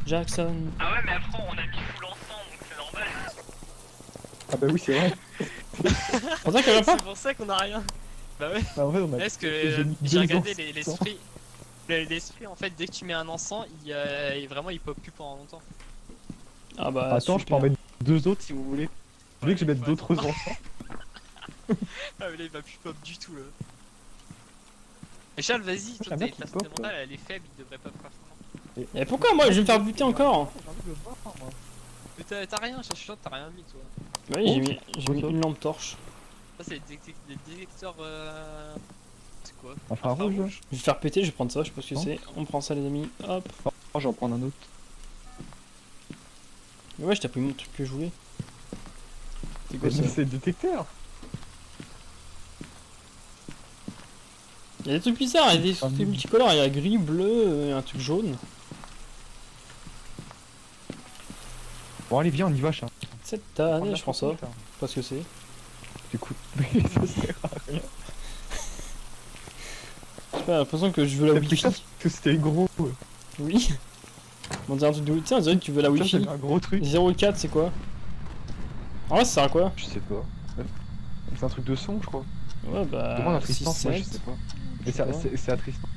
Jackson.
Ah ouais, mais après, on a mis full ensemble, donc c'est normal.
Ah bah oui, c'est vrai.
On dirait qu'elle va pas.
C'est pour ça qu'on a rien. Bah ouais.
Bah, en fait, on a...
Est-ce
j'ai
que
mis
j'ai
2
regardé
encens.
l'esprit. L'esprit en fait dès que tu mets un encens vraiment il pop plus pendant longtemps.
Ah bah
Attends, je peux en
super.
mettre 2 autres si vous voulez. Vous voulez que je mette
Ouais.
d'autres encens?
Ah mais là il va plus pop du tout là. Et Charles vas-y, toi
J'aime bien
ta
qu'il
santé
pop,
mentale elle est faible, il devrait pas faire ça.
Et pourquoi moi je vais me faire buter encore?
J'ai envie de le voir, moi.
Mais t'as rien, Charles, t'as rien mis toi.
Oui, j'ai mis
Ok.
une lampe torche.
Ça c'est des détecteurs c'est quoi?
Infrarouge.
Je vais le faire péter, je vais prendre ça, je sais pas ce que
Non.
c'est. On prend ça les amis, hop.
Oh, j'en prends un autre.
Mais ouais, je t'ai pris mon truc que je voulais. C'est quoi ça?
C'est le détecteur.
Il y a des trucs bizarres, il y a des
Ah,
trucs
oui.
multicolores, il y a gris, bleu, et un truc jaune.
Bon, allez, viens, on y va, chat.
Cette année, je prends ça. Je sais pas ce que c'est.
Écoute, mais ça sert à rien.
J'ai pas l'impression que je veux la
T'as pris
wifi.
ça parce que c'était gros.
Oui. On dirait un truc de wifi. Tiens, on dirait que tu veux la
Tiens,
wifi.
j'avais un gros truc.
04, c'est quoi? En vrai, ça sert à quoi?
Je sais pas. C'est un truc de son, je crois.
Ouais, bah.
Demande à Tristan,
6,
moi, je
7.
sais pas.
Je
Mais
sais pas.
c'est à Tristan.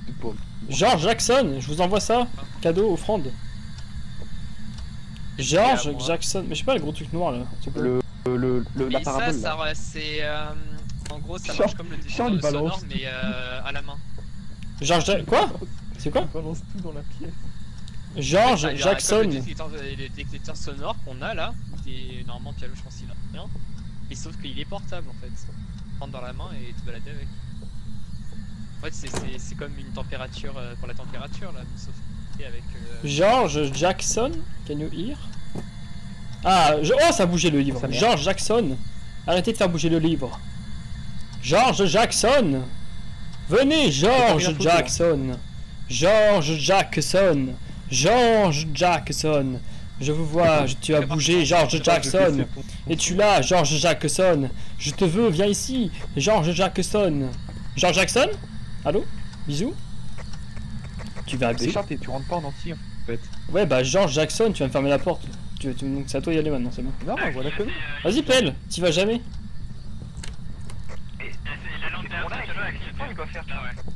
C'est pour-
George Jackson, je vous envoie ça. Cadeau, offrande. George
à moi.
Jackson. Mais je sais pas, le gros truc noir là. C'est quoi?
Et
La parabole, là.
ça c'est en gros ça
Charles-
marche comme le
Charles, il
détecteur
balance
sonore mais à la main.
George Quoi? C'est quoi?
On balance tout dans la pièce.
George
Ah, il y a
Jackson.
comme le détecteur sonore qu'on a là, qui est normalement Pialo je pense qu'il a rien. Et sauf qu'il est portable en fait. Tu prends dans la main et te balader avec. En fait c'est comme une température pour la température là, mais sauf que avec
George Jackson, can you hear? Ah, oh, ça a bougé le livre.
Ça merde.
George Jackson, arrêtez de faire bouger le livre. George Jackson, venez, George
photo,
Jackson. George Jackson, George Jackson. Je vous vois, tu as bougé, George Jackson. Es-tu là, George Jackson? Je te veux, viens ici, George Jackson. George Jackson? Allô? Bisous? Tu veux un bisou?
Déjà, tu rentres pas en entier en fait.
Ouais, bah George Jackson, tu vas me fermer la porte. Donc c'est à toi d'y aller maintenant, c'est bon.
Non, voilà que non.
Vas-y, pelle, t'y vas jamais.
Et la lampe derrière toi, Pialo, elle clignote.
Il doit faire
Ah ouais.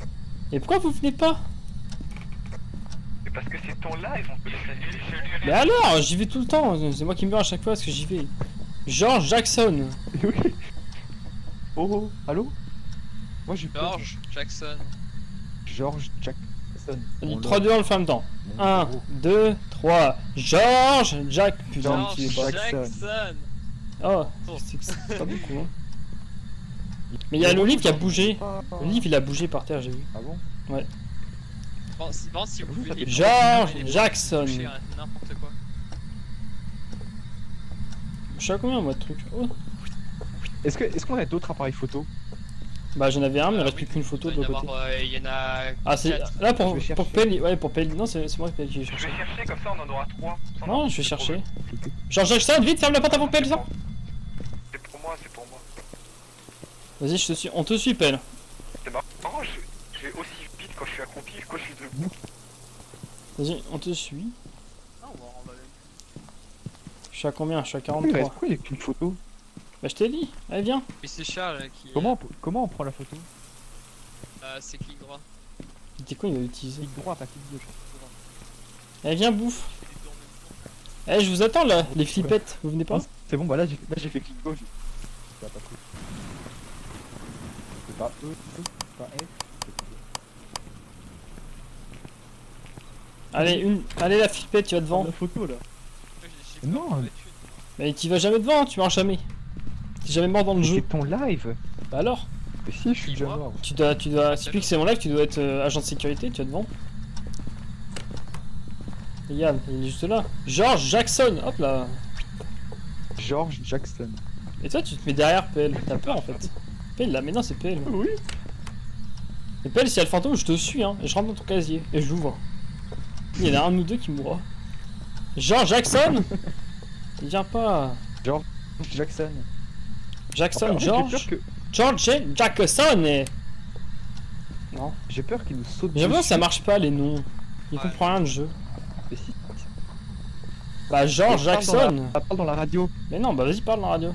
Et pourquoi vous venez pas?
Mais parce que c'est ton live, on peut le faire.
Mais alors, j'y vais tout le temps, c'est moi qui meurs à chaque fois parce que j'y vais. George Jackson.
Oui. Oh, allô? Moi j'ai peur.
George Jackson.
George Jackson. Mon
3, 2, 1, le fait en même temps.
mon
1,
gros.
2, 3. George Jack. Putain,
George
tu es pas.
Jackson.
Oh, c'est pas beaucoup. Hein. Mais il y a le livre qui a bougé. Le livre il a bougé par terre, j'ai vu.
Ah bon?
Bon, si vous
Ça
venez
fait-
George
vous
Jackson.
touchez à n'importe quoi.
Je sais à combien moi de trucs. Oh.
Est-ce qu'on a d'autres appareils photo?
Bah j'en avais un, mais il reste plus qu'une photo de l'autre côté.
Il y en a.
Ah c'est...
4.
Là pour
Je vais chercher.
Pell... Ouais pour Pell... Non c'est moi qui ai
Je
cherché.
vais chercher, comme ça on en aura 3.
Non je vais chercher. Genre Jackson, vite ferme la porte avant Pell, ça.
C'est pour moi, c'est pour moi.
Vas-y je te suis, on te suit Pell.
C'est marrant, je vais aussi vite quand je suis accroupi que quand je suis debout.
Vas-y, on te suit.
Ah, on va
Je suis à combien? Je suis à
Pourquoi il
43.
n'y a qu'une photo?
Bah je t'ai dit, allez viens.
Mais c'est Charles qui.
Comment on prend la photo?
C'est clic droit.
T'es quoi il va l'utiliser?
Clic droit, pas clic gauche.
Allez viens bouffe. Eh je vous attends là, les flippettes, vous venez pas?
Ah, c'est bon, bah là j'ai fait clic gauche. Ça a pas pris. C'est pas E, c'est pas F.
Allez la flippette, tu vas devant.
La photo là.
J'ai
Non,
peur,
mais-
Mais tu vas jamais devant, tu marches jamais. T'es jamais mort dans le jeu.
C'est ton live.
Bah alors,
Mais si, je suis déjà
Dis-moi.
mort.
tu dois, si que c'est mon live, tu dois être agent de sécurité, tu vas devant. Et Yann, il est juste là. George Jackson, hop là.
George Jackson.
Et toi tu te mets derrière PL, t'as peur en fait. PL là, mais non c'est PL.
Oui.
Et PL s'il y a le fantôme, je te suis hein, et je rentre dans ton casier, et je l'ouvre. Il y en a un ou deux qui mourra. George Jackson. Il vient pas.
Jackson.
Jackson,
En fait,
George. George Jackson et... Non.
J'ai peur qu'il nous saute.
Mais j'avoue
dessus.
ça marche pas les noms. Il
Ouais.
comprend rien de jeu.
Mais si.
Bah George Jackson.
Parle dans la radio.
Mais non, bah vas-y parle dans la radio.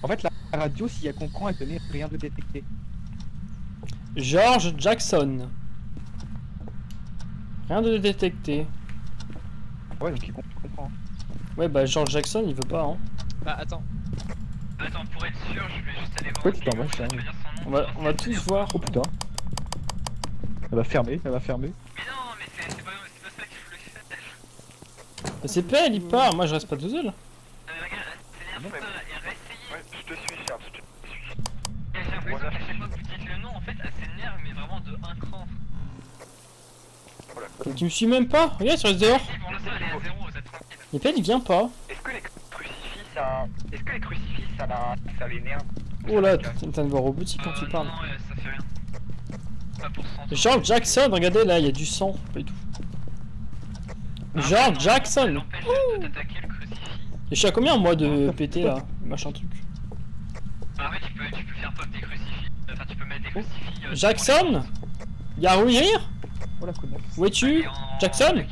En fait, la radio, s'il y a comprend, elle tenait rien de détecté.
George Jackson. Rien de détecté.
Ouais, donc il comprend.
Ouais bah George Jackson il veut pas hein.
Bah attends.
Attends, pour être sûr, je vais juste aller voir.
Ouais, tu t'en vas,
je
ça
vais
arrive.
dire son nom.
On va tous voir.
Oh putain. Elle va fermer, elle va fermer.
Mais non, mais c'est pas ça que je voulais faire.
Bah, c'est PL il part, moi je reste pas tout seul.
Regarde, c'est bien ça, et réessayer.
Ouais, je te suis, Charles, je te suis.
Et j'ai l'impression qu'à chaque fois que vous dites le nom, en fait, elle s'énerve, mais vraiment de un cran.
Tu me suis même pas. Regarde tu restes dehors.
Si, pour l'instant, elle est à 0, vous êtes tranquille.
Et PL il vient pas.
Est-ce que les crucifix, ça l'énerve?
Oh là, t'es en train de voir robotique quand tu parles.
Non, ça fait rien. Pas pour se
George Jackson, regardez là, il y a du sang, pas du tout. George Jackson.
N'empêche de t'attaquer le crucifix.
Et je suis à combien moi de péter là, machin truc.
Ah ouais, tu peux faire pop des crucifix. Enfin, tu peux mettre des crucifix.
Jackson. Y'a rire.
Oh la connasse.
Où es-tu? Jackson.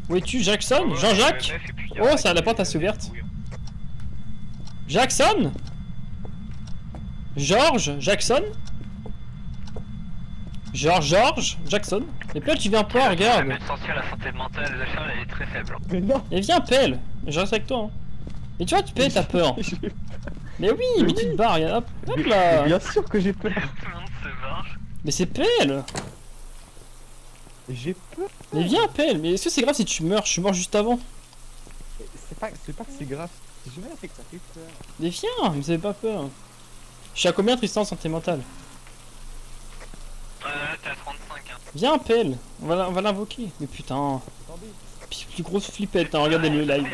Où es-tu Jackson? Jean-Jacques. Oh, ça, la porte elle s'est ouverte. Jackson. George Jackson. George Jackson. Et Pell tu viens pas, regarde.
Le sortir la santé mentale de Charles, elle est très faible.
Mais non.
Et viens Pell. Je reste avec toi. Hein. Et tu vois, tu Pell t'as peur. Mais oui, mais tu te barres, regarde, hop
Mais
là.
bien sûr que j'ai peur.
Tout le monde se barre.
Mais c'est Pell.
J'ai peur.
Mais viens Pell. Mais est-ce que c'est grave si tu meurs? Je suis mort juste avant.
C'est pas que c'est grave. J'ai jamais fait que ça fait peur.
Mais viens, me fais pas peur. Je suis à combien Tristan santé mentale?
T'es à 35, hein.
Viens Pell, on va l'invoquer. Mais putain,
Attendez.
plus grosse flippette, hein, regardez le live.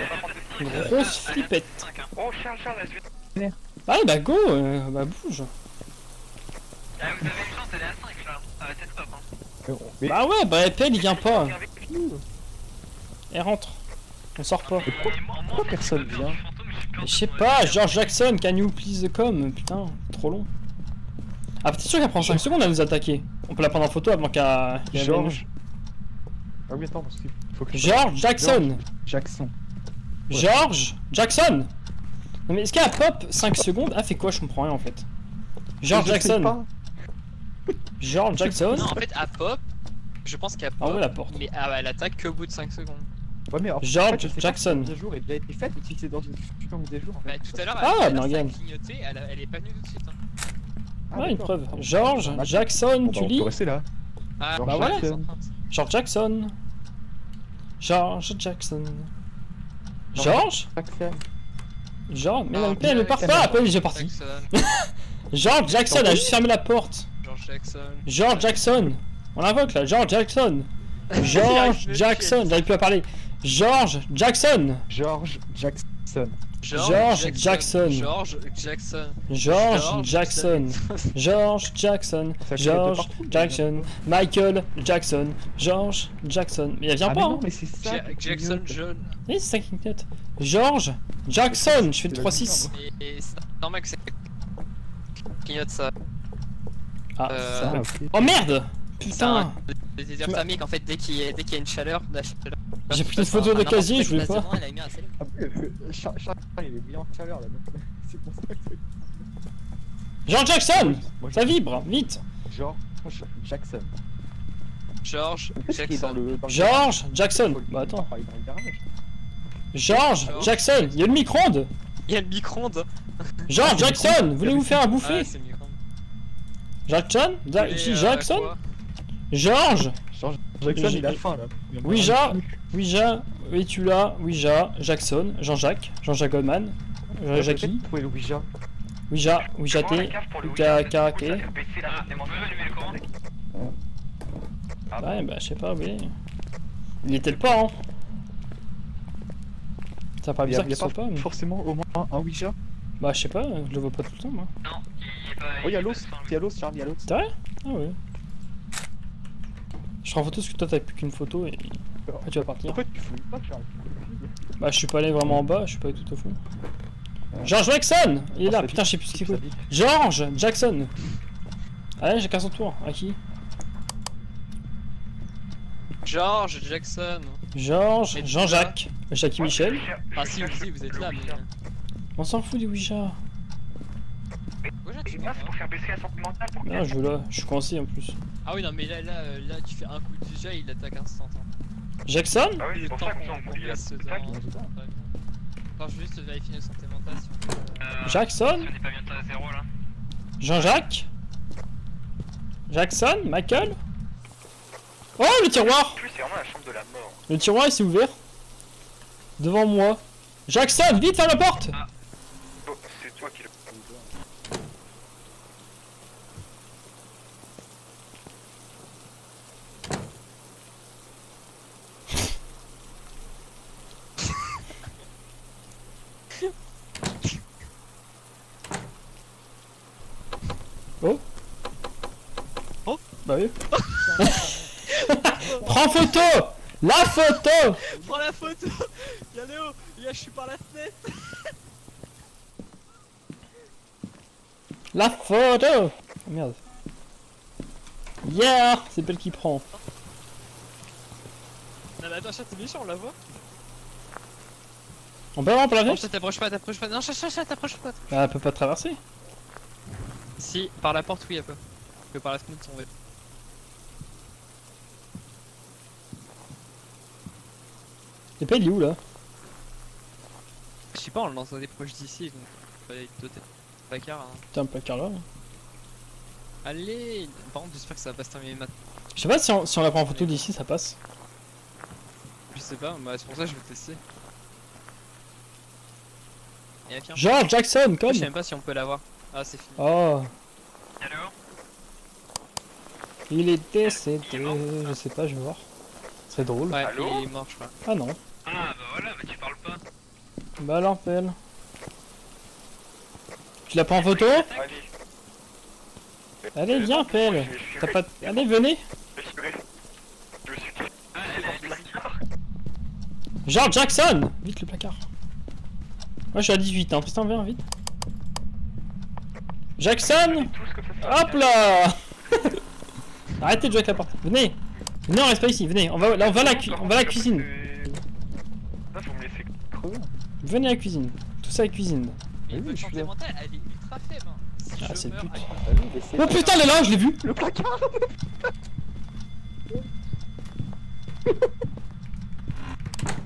Une grosse flippette.
5, hein.
Oh, Charles, la suite.
Ah bah go, bah bouge.
Ah, vous avez une chance, elle est à 5 là. Ça va être top, hein.
Mais
Bah ouais, bah Pell il vient pas.
Avec nous.
Elle rentre. On sort pas.
pourquoi personne vient?
Mais je sais pas, George Jackson, can you please come? Putain, trop long. Ah, peut-être sûr qu'elle prend 5 secondes à nous attaquer. On peut la prendre en photo avant qu'elle...
George. Ah oui, attends, parce qu'il faut que je...
George Jackson.
Jackson.
George Jackson. Non mais est-ce qu'elle pop 5 secondes? Ah, fait quoi? Je comprends rien en fait. George
Je sais
Jackson.
pas.
George Jackson.
Non, en fait, à pop, je pense qu'elle
Ah ouais,
pop,
la porte.
mais elle attaque qu'au bout de 5 secondes.
Ouais, mais en
George
je sais pas
Jackson.
si la mise à jour a déjà été faite ou si c'est dans une future mise à jour. En
Bah,
fait.
tout à l'heure,
Ah,
elle a
Morgane.
clignoté, elle est pas venue tout de suite. Hein.
Ah,
Ouais, une
d'accord.
preuve.
Pardon.
George
Bah,
Jackson,
bon, bah,
tu
on
lis?
peut rester là.
Ah,
George
Bah voilà.
Jackson.
George Jackson. George Jackson. George?
Jackson.
George? Mais
Ah,
non, elle ne part
Jackson.
pas, après j'ai parti.
Jackson.
George Jackson a juste fermé la porte.
George Jackson.
George Jackson. On l'invoque là, George Jackson. George Jackson, j'arrive plus à parler. George Jackson.
George Jackson.
George Jackson.
George Jackson.
George Jackson. George Jackson.
Ça fait
George
partout,
Jackson. Michael Jackson. George Jackson. Mais elle vient
Ah,
pas,
mais
hein.
non, mais c'est ça.
Jackson John.
Oui, c'est ça qui clignote. George Jackson. Je fais le 3-6.
Et c'est normal que c'est clignote ça.
Ah,
Ah,
ça.
ok.
Oh merde.
C'est
Putain.
un désir thermique en fait dès qu'il y a une chaleur, la chaleur.
J'ai pris une photo de casier, je voulais pas.
Elle a mis un salut.
Il est bien en chaleur là. C'est pour ça que.
George Jackson.
Moi,
Ça vibre, vite.
George Jackson.
George
Qu'est-ce qui est dans
Jackson.
le.
George Jackson. Bah attends.
Il est dans le garage.
George Jackson. Il y a le micro-ondes.
Il y a le micro-ondes.
George Jackson. Voulez-vous faire à
Ah,
bouffer?
c'est le micro-ondes.
Jackson? Si, Jackson? George?
George Jackson, il a faim là.
Ouija, Ouija, es-tu là? Ouija, Jackson, Jean-Jacques, Jean-Jacques Goldman, Jackie,
Vous pouvez le Ouija.
Ouija, Ouija
Comment la
T,
cave pour le
Ouija
week-end,
K,
du coup, ça fait baisser la
Ah, vous pouvez allumer le courant?
Ah
Ouais, bah je sais pas, oui. Il est peut-être pas, hein. Ça paraît
Il y a
bizarre qu'il soit pas, mais...
forcément au moins un Ouija.
Bah je sais pas, je le vois pas tout le temps, moi.
Non, il est pas.
Oh, il y a
est pas
l'os.
sans
Il y a l'os, Charles, il y a l'os.
C'est vrai? Ah ouais. Je prends en photo parce que toi t'as plus qu'une photo et... Après tu vas partir.
En fait, tu fouilles pas, Charles.
Bah je suis pas allé vraiment en bas, je suis pas allé tout au fond. George Jackson! Il est là, putain je sais plus ce qu'il faut. George Jackson! Allez, j'ai qu'à son tour. À qui?
George Jackson.
George,
Et
Jean-Jacques, Jackie Michel.
Ah si, vous êtes là, mais...
On s'en fout du Ouija.
Ouija, tu
C'est bien, c'est pour faire baisser la santé mentale. Pour
Non, je veux là, je suis coincé en plus.
Ah oui, non, mais là, tu fais un coup de déjà, il attaque instant.
Jackson?
Ah oui, c'est pour ça qu'on dit la
passe
c'est ça qui-
Attends, je vais juste vérifier notre santé mentale si on peut...
Jackson?
Si on n'est pas bientôt à 0 là.
Jean-Jacques? Jackson? Michael? Oh, le tiroir!
En plus, c'est vraiment la chambre de la mort.
Le tiroir il s'est ouvert. Devant moi. Jackson, vite, ferme la porte!
Oh, c'est toi qui le.
Bah oui. Prends photo! La photo!
Prends la photo. Y'a Léo, je suis par la fenêtre.
La photo! Oh, merde. Yeah! C'est Belle qui prend.
Non mais attends, chat, t'es méchant, on la voit.
On peut vraiment pas la
Non,
faire?
chat, t'approches pas. Non, chat, t'approches pas.
Ah, elle peut pas traverser.
Si, par la porte, oui, elle peut. Que par la fenêtre, on va.
L'épée il est où là?
Je sais pas, on le lance dans des proches d'ici, donc fallait doter placard. Hein.
Putain, un placard là.
Allez. Par contre, j'espère que ça va pas se terminer maintenant.
Je sais pas si on la prend en photo d'ici, ça passe.
Je sais pas, bah, c'est pour ça que je vais tester. Et tiens.
George Jackson,
Je
comme!
sais même pas si on peut l'avoir. Ah, c'est fini.
Oh!
Y'a Léo?
Il est décédé. Je sais pas, je vais voir. C'est drôle.
Ouais,
Allô
il est mort, je crois.
Ah non.
Ah bah voilà, bah tu parles pas.
Bah alors, pelle. Tu la prends en photo?
Allez.
Allez, viens, pelle. T'as pas. Allez, venez.
Je suis.
Ah, elle est
George Jackson! Vite le placard. Moi je suis à 18, hein. Tristan, viens, vite. Jackson!
Tout ce que ça fait.
Hop là! Arrêtez de jouer avec la porte. Venez! Venez, on reste pas ici, venez. On va à la cuisine.
Là, faut me laisser crever.
Venez à la cuisine. Tout ça à la cuisine.
Mais
oui,
votre
je suis
santé
là.
mentale, elle est ultra faible. Hein. Si
Ah,
je
c'est
meurs
pute.
à cause-
Oh putain, elle est là, je l'ai vu!
Le placard.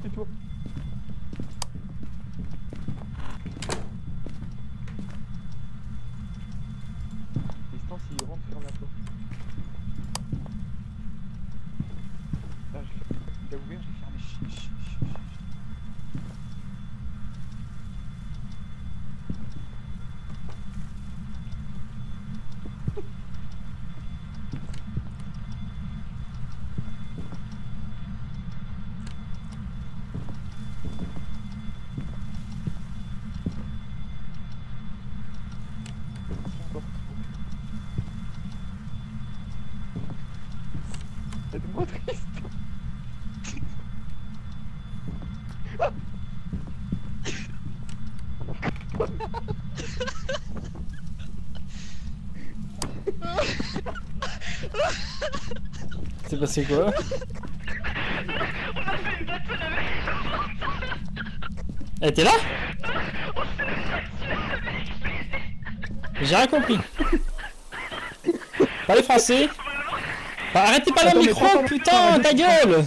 C'est toi. Distance, il rentre sur la porte. Là, il a ouvert, j'ai fermé. Chut, chut, chut, chut. trop triste.
C'est passé quoi?
On a fait une battle avec.
Elle était là? J'ai rien compris. Parlez français. Arrêtez pas le micro, putain, ta gueule!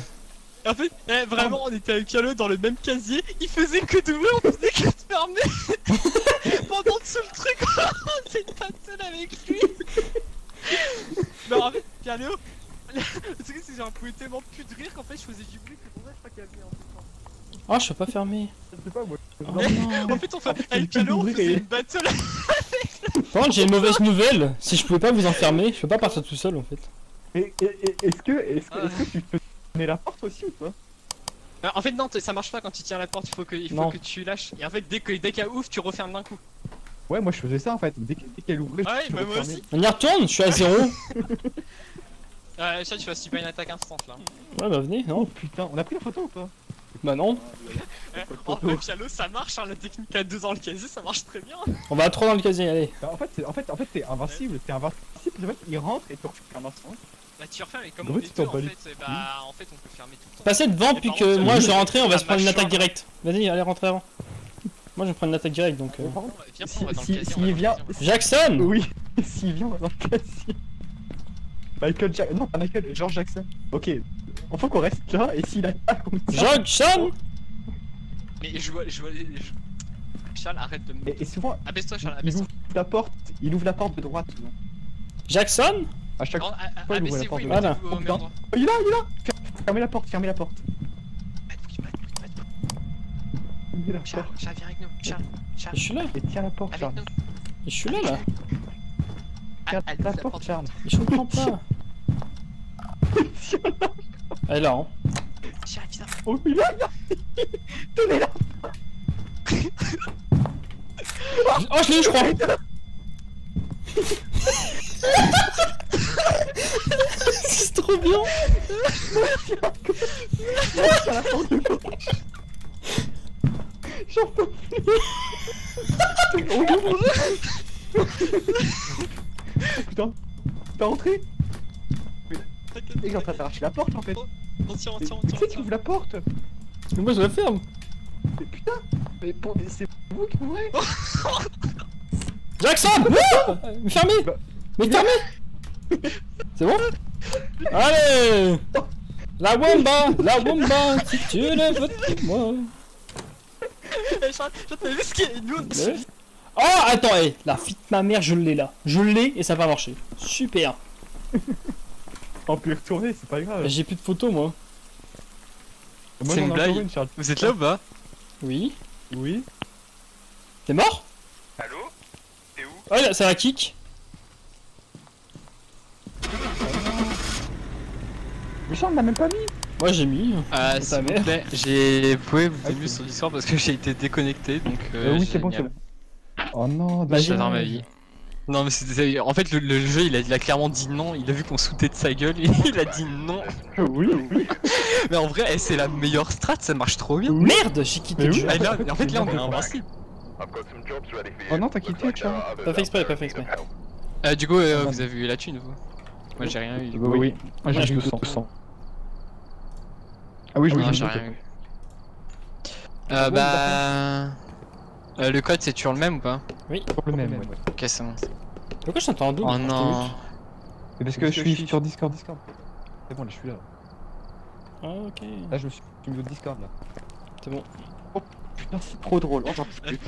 En fait, vraiment, on était avec Pialo dans le même casier, il faisait que d'ouvrir, on faisait que de fermer. Pendant tout le truc, on était pas seul avec lui. Mais en fait, Pialo, le truc c'est que j'en pouvais tellement plus de rire qu'en fait je faisais du bruit, c'est pour ça que je crois qu'il y avait en fait.
Oh, je peux pas fermer.
Je sais pas moi.
Oh non.
En fait, on fait avec Pialo, on faisait une battle.
Par contre, j'ai une mauvaise nouvelle. Si je pouvais pas vous enfermer, je peux pas partir tout seul en fait.
Est-ce que tu peux donner la porte aussi ou pas?
En fait, non, ça marche pas quand tu tiens la porte, il faut que tu lâches. Et en fait, dès qu'elle ouvre, tu refermes d'un coup.
Ouais, moi je faisais ça en fait. Dès qu'elle ouvrait,
Ouais,
je
bah moi
refermais.
aussi.
On y retourne, je suis à 0.
Ça, tu vas subir une attaque instant là.
Ouais, bah venez,
Oh
non?
putain, on a pris la photo ou pas?
Bah non.
En fait, Pialo, ça marche, hein, la technique à 2 ans le casier, ça marche très bien.
On va à 3 dans le casier, allez.
Bah, en fait t'es invincible, en fait il rentre et tu refermes un instant.
Bah, tu refermes, et comme
En
on
fait,
est
tu
deux,
t'en
en
bats
fait, bah, en fait, on peut fermer tout le temps.
Passez devant,
Mais
puis
par
que
contre,
moi je
ça-
rentrer, on va se prendre une
machin,
attaque directe. Vas-y, allez, rentrez avant. Moi je vais prendre une attaque directe donc.
Par contre,
Viens, on va dans le
si-
casier,
s'il
on va dans le
vient-
casier.
Jackson!
oui, s'il vient on va dans le casier. Michael Jackson, non pas Michael, George Jackson. Ok, faut qu'on reste là et s'il attaque on tire.
Jackson!
Mais je vois. Charles, arrête de me.
Et souvent,
Abaisse-toi, Charles,
il
abaisse-toi.
ouvre la porte de droite souvent.
Jackson?
À chaque
Non,
fois. il ouvre la
abaissez-vous,
porte
il
de
met
droite.
au
Oh,
même
putain.
endroit.
Oh, il est là. Fermez la porte.
Charles,
Fermez la
Charles,
porte.
viens avec nous. Charles,
Je suis là,
Et tiens la porte,
avec
Charles.
nous.
je suis là là.
Tiens
Allez,
la
ouvre
porte, Charles.
Je comprends pas. Elle est là, hein.
Charles, viens.
Oh, il est là. Tenez-la.
Oh, je l'ai eu, je crois. C'est trop bien.
Tiens la porte de gauche. J'en peux plus. On ouvre. Putain. T'es rentré? Et il est en train d'arracher la porte en fait.
On tire,
Tu sais qu'il ouvre la porte.
Mais moi je la ferme.
Mais putain. Mais c'est vous qui ouvrez.
Jackson! Wouh! Mais fermez!
Bah,
Mais fermez! C'est bon? Allez! La Womba! Si tu le veux pour moi.
Charles, t'as vu ce qu'il y a? Nous,
Ouais. Oh, attends, la fille de ma mère, je l'ai là. Je l'ai et ça va marcher. Super.
On peut y retourner, c'est pas grave.
J'ai plus de photos, moi.
Moi,
c'est
j'en ai
une
encore
blague.
Charles.
Vous êtes là ou pas?
Oui.
Oui.
T'es mort?
Allô? T'es où?
Oh, là, ça va kick.
Mais Charles l'a même pas mis.
Moi, j'ai mis. Ta
S'il
mère.
vous plaît, vous pouvez vous aimer sur l'histoire parce que j'ai été déconnecté donc.
Oui, c'est bon, c'est bon. Oh non, de la
J'adore ma vie. Non mais c'était... En fait le jeu il a clairement dit non, il a vu qu'on sautait de sa gueule, il a dit non.
Oui.
Mais en vrai c'est la meilleure strat, ça marche trop bien.
Merde, j'ai quitté
Mais
le
oui.
jeu.
Ah, là, en fait là on est invincible.
Oh non, t'as quitté, Charles.
Pas fait exprès, pas fait exprès.
Du coup vous avez eu la thune vous? Moi j'ai rien eu.
Oui. Moi j'ai 200. Ah oui, je
Non,
oui,
j'ai rien eu. Bah... le code c'est toujours le même ou pas?
le même. Ouais.
Ok c'est bon.
Pourquoi je t'entends en double?
Oh
quand je
non.
t'écoute
C'est parce que je suis sur Discord. C'est bon, là je suis là.
Ah, ok.
Là je suis au niveau de Discord là.
C'est bon.
Oh putain, c'est trop drôle. Oh, j'en peux plus.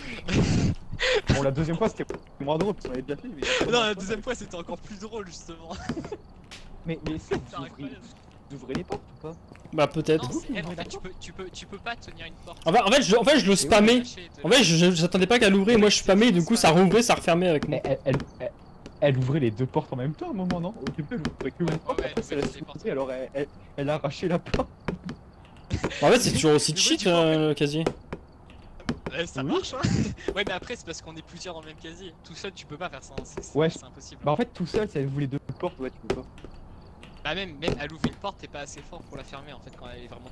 Bon, la deuxième fois c'était moins drôle parce qu'on avait déjà fait. Mais...
Non la deuxième fois c'était encore plus drôle justement.
Mais si,
C'est incroyable.
vous ouvrez les portes ou pas?
Bah, peut-être.
Non, en fait tu peux pas tenir une porte.
En fait, je le spammais. En fait, j'attendais pas qu'elle ouvrait, moi je spammais, du coup ça rouvrait, ça refermait avec moi.
Mais elle ouvrait les deux portes en même temps à un moment, non? Au début, elle ouvrait que une porte,
Ouais,
après,
elle
elle
ouvrait les portes.
alors elle a arraché la porte.
En fait, c'est toujours aussi
Mais
cheat
tu vois,
le casier.
Ça marche hein. Ouais mais après c'est parce qu'on est plusieurs dans le même casier. Tout seul tu peux pas faire ça, hein.
Ouais.
C'est impossible.
Bah en fait, tout seul, si elle ouvre les deux portes, ouais, tu peux pas.
Bah même elle ouvre une porte, t'es pas assez fort pour la fermer en fait quand elle est vraiment...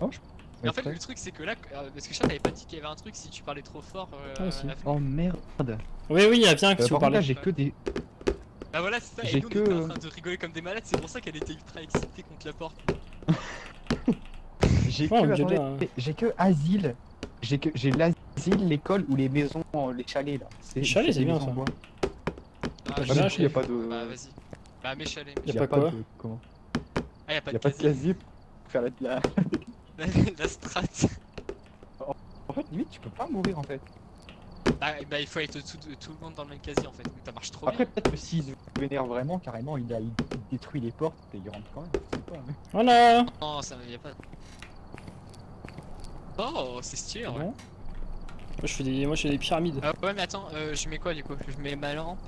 Oh, je...
Mais en fait le truc c'est que là, parce que Chat t'avais pas dit qu'il y avait un truc si tu parlais trop fort
aussi.
la fenêtre.
Oh merde.
Oui, oui, viens, si vous
Par contre, là,
parlez.
j'ai que des.
Bah voilà c'est ça,
J'ai
et nous
que,
on était en train de rigoler comme des malades, c'est pour ça qu'elle était ultra excitée contre la porte.
J'ai
Oh,
que.
Dieu,
Attendez,
là.
j'ai que asile. J'ai l'asile, l'école ou les maisons, les chalets là.
Les chalets, c'est
des
bien,
maisons
ça.
en bois.
Ah,
Bah,
j'ai-
mais
il y a pas de.
Bah vas-y. Bah mes chalets.
Y a pas quoi
Comment
Ah y'a pas
Y a
de
pas de
casier.
casier pour faire la.
La strat.
En fait, limite, tu peux pas mourir en fait.
Bah il faut être tout le monde dans le même casier en fait, donc ça marche trop
Après,
bien.
peut-être que s'il se vénère vraiment, carrément, il détruit les portes et il rentre quand même. Je sais pas, mais...
Voilà.
Non ça y a pas. Oh c'est stylé en vrai.
Bon.
Moi, je fais des pyramides.
Ouais mais attends, je mets quoi du coup? Je mets ma lampe.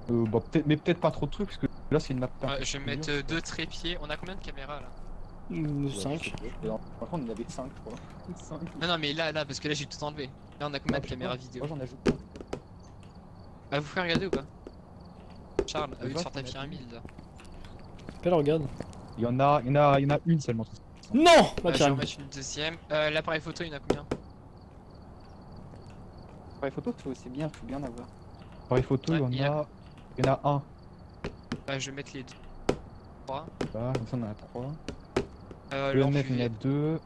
Bah, peut-être pas trop de trucs parce que là, c'est une map.
Je vais mettre 2 trépieds. On a combien de caméras là?
5.
Par contre, on en avait 5, je crois. 5.
Non mais là parce que là j'ai tout enlevé. Là on a combien de caméras vidéo?
Moi, j'en ajoute pas.
Bah vous pouvez regarder ou pas? Charles,
Je
vu
vois
sur ta
qu'on a
pyramide là.
Appelle, regarde.
Il y en a une seulement.
Non, ma
Je vais en
pyramide.
mettre une deuxième. L'appareil photo il y en a combien?
Appareil photo, c'est bien, faut bien avoir. Appareil photo,
Ouais,
il y en a un.
Bah je vais mettre les 2. 3.
Là, comme ça, on en a 3.
Le
Le net, il y en a
lampe
2.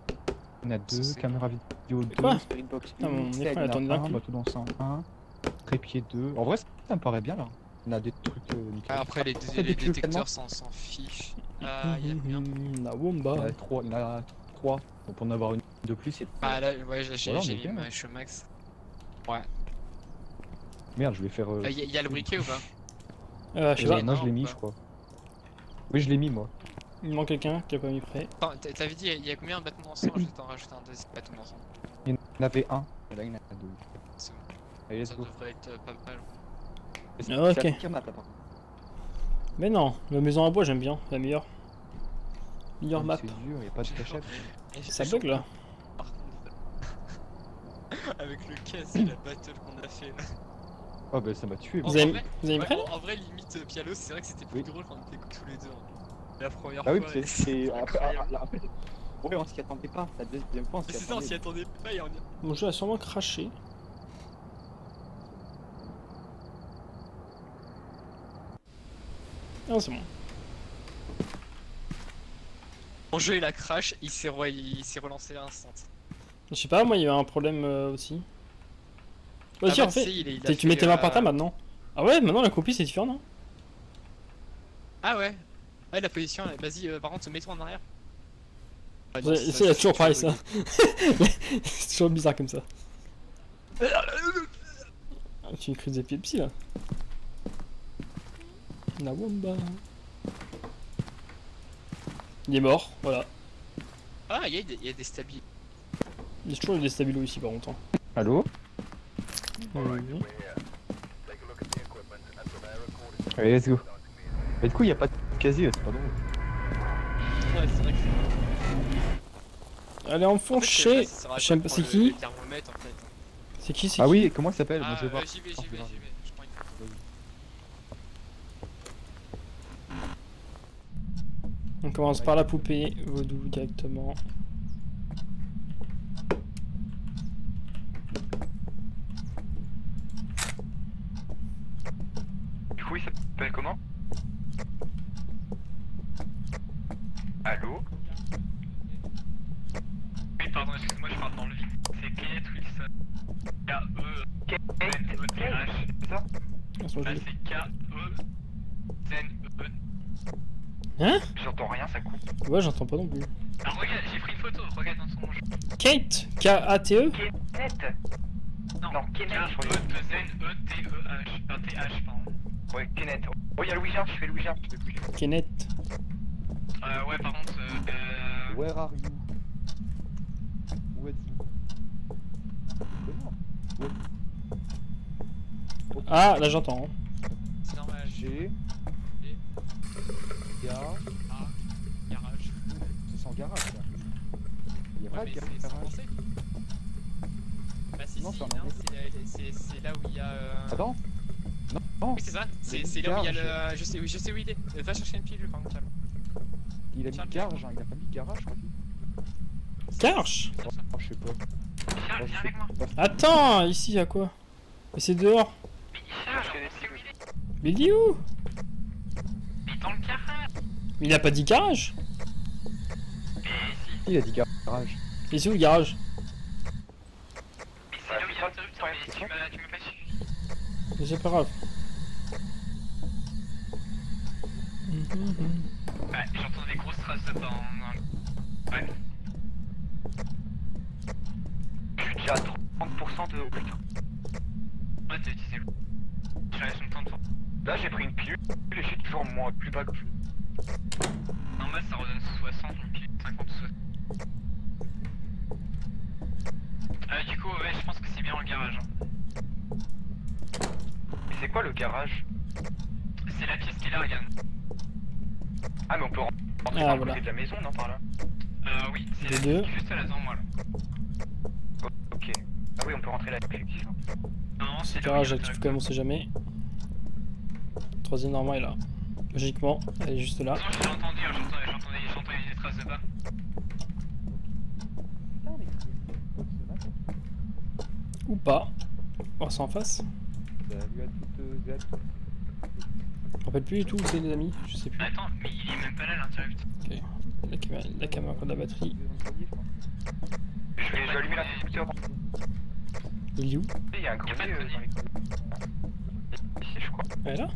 Il y en a 2.
C'est
Caméra vidéo 2.
Quoi
Spirit box
Ah, mon
1.
écran,
Cell,
il
il y
attendait
en a
d'un
un.
coup.
Bateau dansant 1. Trépied 2. En vrai, ça me paraît bien là. On a des trucs nickel.
Après les
Après, des
détecteurs s'en fichent. Il y a combien?
La Womba.
Il y en a 3. Il y en a 3. Donc pour en avoir une de plus, c'est.
Bah là ouais j'ai
Voilà, on est
mis
bien.
ma max. Ouais.
Merde, je vais faire.
Il y a le briquet ou pas?
Je sais pas.
Moi, je l'ai mis,
pas.
je crois. Oui, je l'ai mis, moi.
Il manque quelqu'un qui a pas mis prêt.
Attends, t'avais dit il y a combien de bâtons d'encens? Je vais t'en rajouter un deuxième bâton d'encens.
Il y en avait un. Et là, il y en a 2.
C'est bon.
Allez, let's
Ça
go.
devrait être pas mal.
C'est
Ah, ok.
la pire map, là, par contre.
Mais non, la maison à bois, j'aime bien. La meilleure. Meilleure map.
C'est dur, y a pas de cachette.
Et
Ça
je-
bug là.
Par contre, avec le casier, la battle qu'on a fait là.
Oh, bah, ça m'a tué.
Vous
moi.
avez,
vrai,
vous avez mis
Ouais,
prêt là
en vrai, limite Pialo, c'est vrai que c'était plus
Oui.
drôle quand on était tous les deux. La première
Ah oui,
fois.
c'est.
incroyable.
Après, ouais, on s'y attendait pas. La deuxième fois, on
Mais
s'y
c'est ça, on s'y
attendait.
attendait pas et on y...
Mon jeu a sûrement craché. Ah, c'est bon.
Mon jeu il a crash, il s'est relancé à l'instant.
Je sais pas, moi il y a eu un problème aussi. Vas-y,
Ah,
en fait.
si, il a
Tu mets
fait,
tes mains par terre maintenant. Ah ouais, maintenant la copie c'est différent, non?
Ah ouais. Ouais, la position, vas-y, par contre, mets-toi en arrière. Ah, non,
C'est
ça,
toujours pareil ça.
bugué.
C'est toujours bizarre comme ça. Ah, tu écris des épilepsies là. La Womba. Il est mort, voilà.
Ah, il y a des stabili.
Il y a toujours des stabilos ici par contre.
Allô?
Oui.
Allez, let's go. Mais du coup, y a pas de casier, c'est pas drôle.
Ouais, c'est vrai que
Allez,
En fait,
enfoncé.
ça sert à
Je sais
quoi
pas,
de
c'est
prendre
qui?
le thermomètre, en fait.
C'est qui? C'est
Ah
qui?
oui, comment il s'appelle?
Ah,
Moi, je vais voir.
j'y vais. Je prends une photo.
On commence par la poupée vaudou directement.
Du coup, il s'appelle comment? Allô?
Oui, pardon, excuse-moi, je parle dans le vide. C'est Kenneth Wilson. K-E-N-E-T-H.
C'est ça?
On s'en
Là,
joue.
c'est K-E-N-E.
Hein?
J'entends rien, ça coupe.
Ouais, j'entends pas non plus.
Ah, regarde, j'ai pris une photo, regarde dans ton jeu.
Kate? K-A-T-E?
Kenneth?
Non,
Non, Kenneth, je croyais.
K-E-N-E-T-E-H. T-H, pardon.
Ouais, Kenneth. Oh, il y a Louis Jean, je fais Louis Jean.
Kenneth.
Ouais, par contre,
Where are you? Où êtes-vous?
Ah, là j'entends. Hein.
C'est normal.
G. Ga.
Ah, garage.
C'est son garage, là. Il y a
Ouais,
pas
mais
de
c'est
garage.
français. Bah si,
Non,
si,
c'est en
non,
anglais.
c'est là où il y a...
Attends. Non,
Oui, c'est ça. C'est là où il y a le. Je sais où il est. Va chercher une pilule par contre. Charles.
il a mis garage, hein, il a pas mis garage, je crois.
Garche.
Oh, je sais pas.
Charles, viens avec moi.
Attends, ici y'a quoi? Mais c'est dehors.
Mais Charles, on sait où il est.
Mais il est où?
Mais dans le garage.
Mais il a pas dit garage.
Mais si.
Il a dit garage.
Et c'est où le garage?
Mais c'est là où il y a l'interrupteur. Mais tu m'as pas suivi.
Mais c'est pas grave.
Ouais, j'entends des grosses traces de pas en. Ouais.
Je suis déjà à 30% de... Putain.
Ouais, t'as utilisé le. Je reste longtemps de temps.
Là j'ai pris une pilule et j'ai toujours moins plus bas que je...
En bas, ça redonne 60, donc 50 ou 60. Du coup, ouais, je pense que c'est bien dans le garage.
Mais c'est quoi le garage?
C'est la pièce qui est là, regarde.
Ah mais on peut rentrer
Ah,
par le
voilà.
côté de la maison, non, par là?
Oui, c'est
Les
la
deux.
pièce qui est juste là devant moi là.
Ok. Ah oui, on peut rentrer là, effectivement.
Non, c'est là. où
Garage
il y a
actif
l'interrupteur.
comme on sait jamais. Troisième normand est là. Logiquement, elle est juste là.
Non, j'ai entendu, j'entendais des traces de pas.
Ou pas. Voir ça en face.
Salut à toutes et à tous.
Je me rappelle plus du tout où c'est les amis. Je sais plus.
Attends, mais il est même pas là l'interrupteur.
La caméra encore de la batterie.
Je vais allumer l'interrupteur.
Il est où?
Il y a un grenier
pas de grenier.
dans les... Ici je crois.
Elle est là?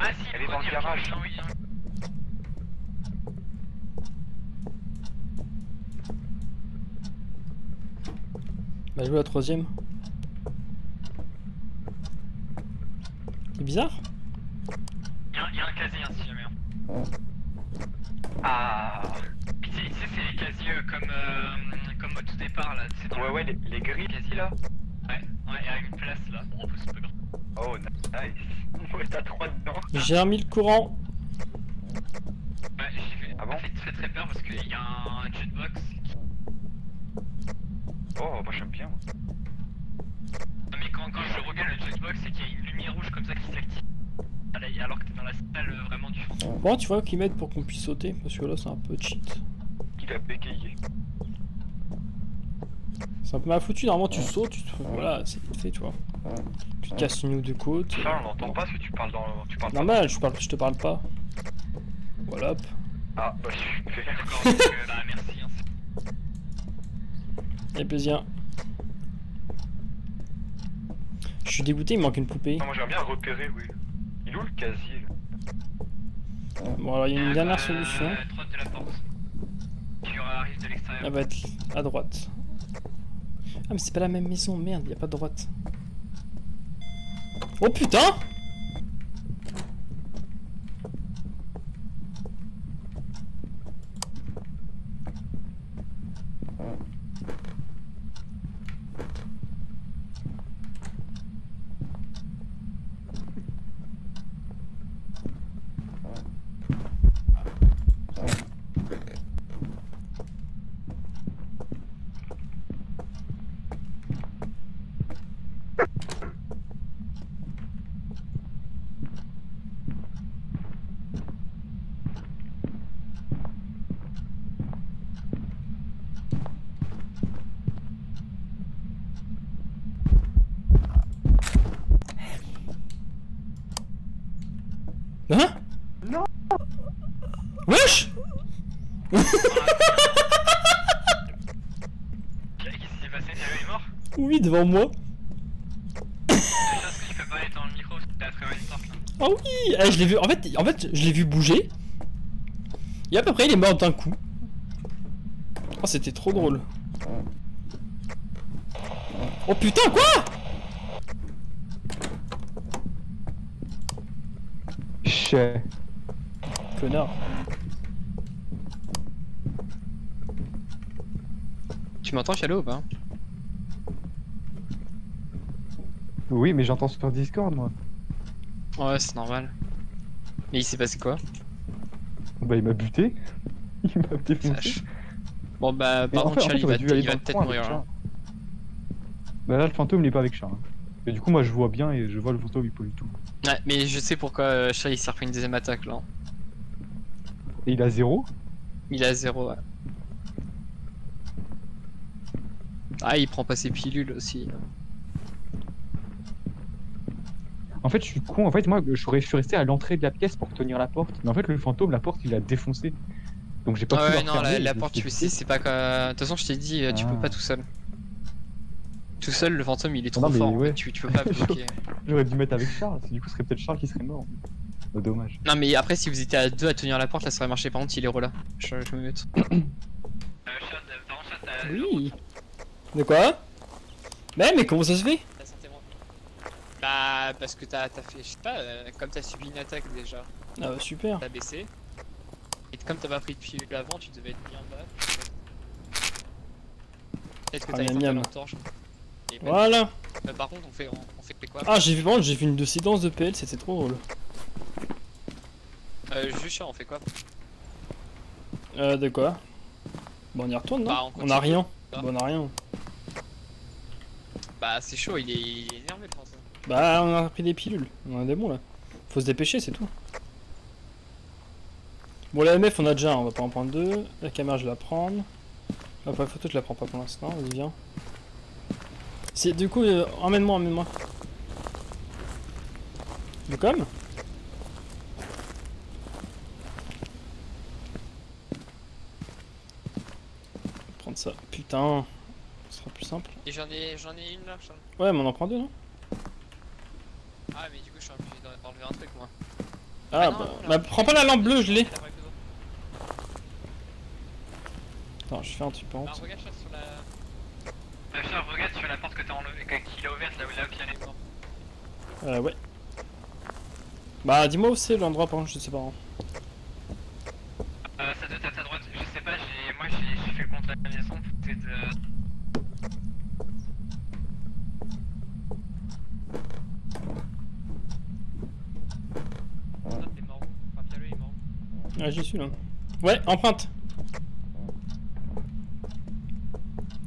Ah si,
Elle est dans le garage.
Oui, hein.
Bah je veux la troisième. C'est bizarre.
Il y a un casier hein, si jamais. Hein.
Ah.
Puis tu sais, c'est les casiers comme au tout départ là. C'est dans
Ouais, les grilles ici là.
Ouais, il y a une place là. Bon, en plus, c'est pas grave.
Oh nice. Ouais, t'as 3 dedans.
J'ai remis le courant.
Ouais, j'ai fait.
Ah bon
Ça fait très peur parce qu'il y a un jetbox qui.
Oh, moi j'aime bien.
Non, mais quand je regarde le jetbox, c'est qu'il y a une lumière rouge comme ça qui s'active. Alors que t'es dans la salle vraiment du fond.
Bon, tu vois qu'ils mettent pour qu'on puisse sauter. Parce que là, c'est un peu cheat.
Il a bégayé.
C'est un peu mal foutu. Normalement, tu sautes. Voilà, c'est vite fait, tu vois. Tu te casses une ou deux côtes.
Ça, on n'entend pas ce que tu parles dans... Tu parles
Normal, je te parle pas. Voilà, hop.
Ah, bah super.
D'accord, donc bah merci. Hein.
Avec plaisir. Je suis dégoûté, il me manque une poupée.
Non, moi j'aimerais bien repérer, oui. Il est où le casier là?
Bon, alors il y a une dernière solution.
À droite de la porte. Tu arrives de l'extérieur.
Elle va être à droite. Ah, mais c'est pas la même maison, merde, il y a pas de droite. Oh putain! Hein?
Non.
Wesh!
Qu'est-ce qui s'est passé? T'as est mort?
Oui, devant moi.
Déjà, ce que tu peux pas aller dans le micro, c'est à travers une porte là.
Oh oui! Je l'ai vu, en fait, je l'ai vu bouger. Et à peu près, il est mort d'un coup. Oh, c'était trop drôle. Oh putain, quoi?
Chais.
Connard.
Tu m'entends, Chalo, ou pas?
Oui, mais j'entends sur Discord, moi.
Ouais, c'est normal. Mais il s'est passé quoi?
Bah, il m'a buté. Il m'a défoncé.
Sache. Bon bah,
Mais
par
en
contre,
fait,
Charlie
on aurait dû aller
il
dans
va
le
peut-être
coin
mourir
avec
là.
Charles. Bah là, le fantôme, il est pas avec Charles. Et du coup, moi je vois bien et je vois le fantôme, il pollue tout.
Ouais, mais je sais pourquoi Charlie s'est refait une deuxième attaque là.
Et il a 0.
Il a 0, ouais. Ah, il prend pas ses pilules aussi.
En fait, je suis con. En fait, moi, je suis resté à l'entrée de la pièce pour tenir la porte. Mais en fait, le fantôme, la porte, il a défoncé. Donc j'ai pas pu
Ah
la
ouais, non,
refermer,
la
je
porte
l'ai
tu
fait.
aussi, c'est pas que. De toute façon, je t'ai dit, tu peux
Ah.
pas tout seul. Tout seul, le fantôme il est trop
Non, mais
fort.
ouais.
Tu peux pas bloquer.
J'aurais dû mettre avec Charles. Du coup, ce serait peut-être Charles qui serait mort. Oh, dommage.
Non, mais après, si vous étiez à deux à tenir la porte, là ça aurait marché. Par contre, il est relâ. Je me mute.
Oui. De quoi? Mais comment ça se fait?
La santé mentale. Bah, parce que t'as fait, je sais pas, comme t'as subi une attaque déjà,
Ah bah super.
t'as baissé. Et comme t'as pas pris de pilule avant, tu devais être mis en bas. Peut-être que
Ah,
t'as
miam,
une
miam.
torche. Et bah,
Voilà.
par contre, on fait quoi?
Ah j'ai vu une séquence de PL, c'était trop drôle.
Juste on fait quoi?
De quoi? Bon on y retourne non?
Bah, on
On
continue.
a rien.
Ah.
Bon on a rien.
Bah, c'est chaud, il est énervé le fantôme.
Bah on a pris des pilules, on a des bons là. Faut se dépêcher c'est tout. Bon la MF on a déjà un, on va pas en prendre deux. La caméra je vais la prendre. Après la photo je la prends pas pour l'instant, vas-y viens. C'est du coup emmène-moi. Du com? Prendre ça. Putain. Ce sera plus simple.
Et j'en ai une là, Charles.
Ouais mais on en prend deux non?
Ah, mais du coup, je suis obligé d'enlever un truc moi.
Ah
non,
bah,
non,
bah
non.
prends pas la lampe bleue, je l'ai. Attends, je fais un truc par
Ah,
contre.
regarde Charles sur la.
Charles, regarde sur la porte que t'as enlevée, qu'il a ouverte là où il a pialé.
Ouais. Bah dis-moi où c'est l'endroit par contre, je sais pas. Hein.
Ça doit être à ta droite, je sais pas, moi j'ai fait le compte la maison, peut-être.
T'es mort où? Enfin, Pialo est mort où?
Ah j'y suis là. Ouais, empreinte.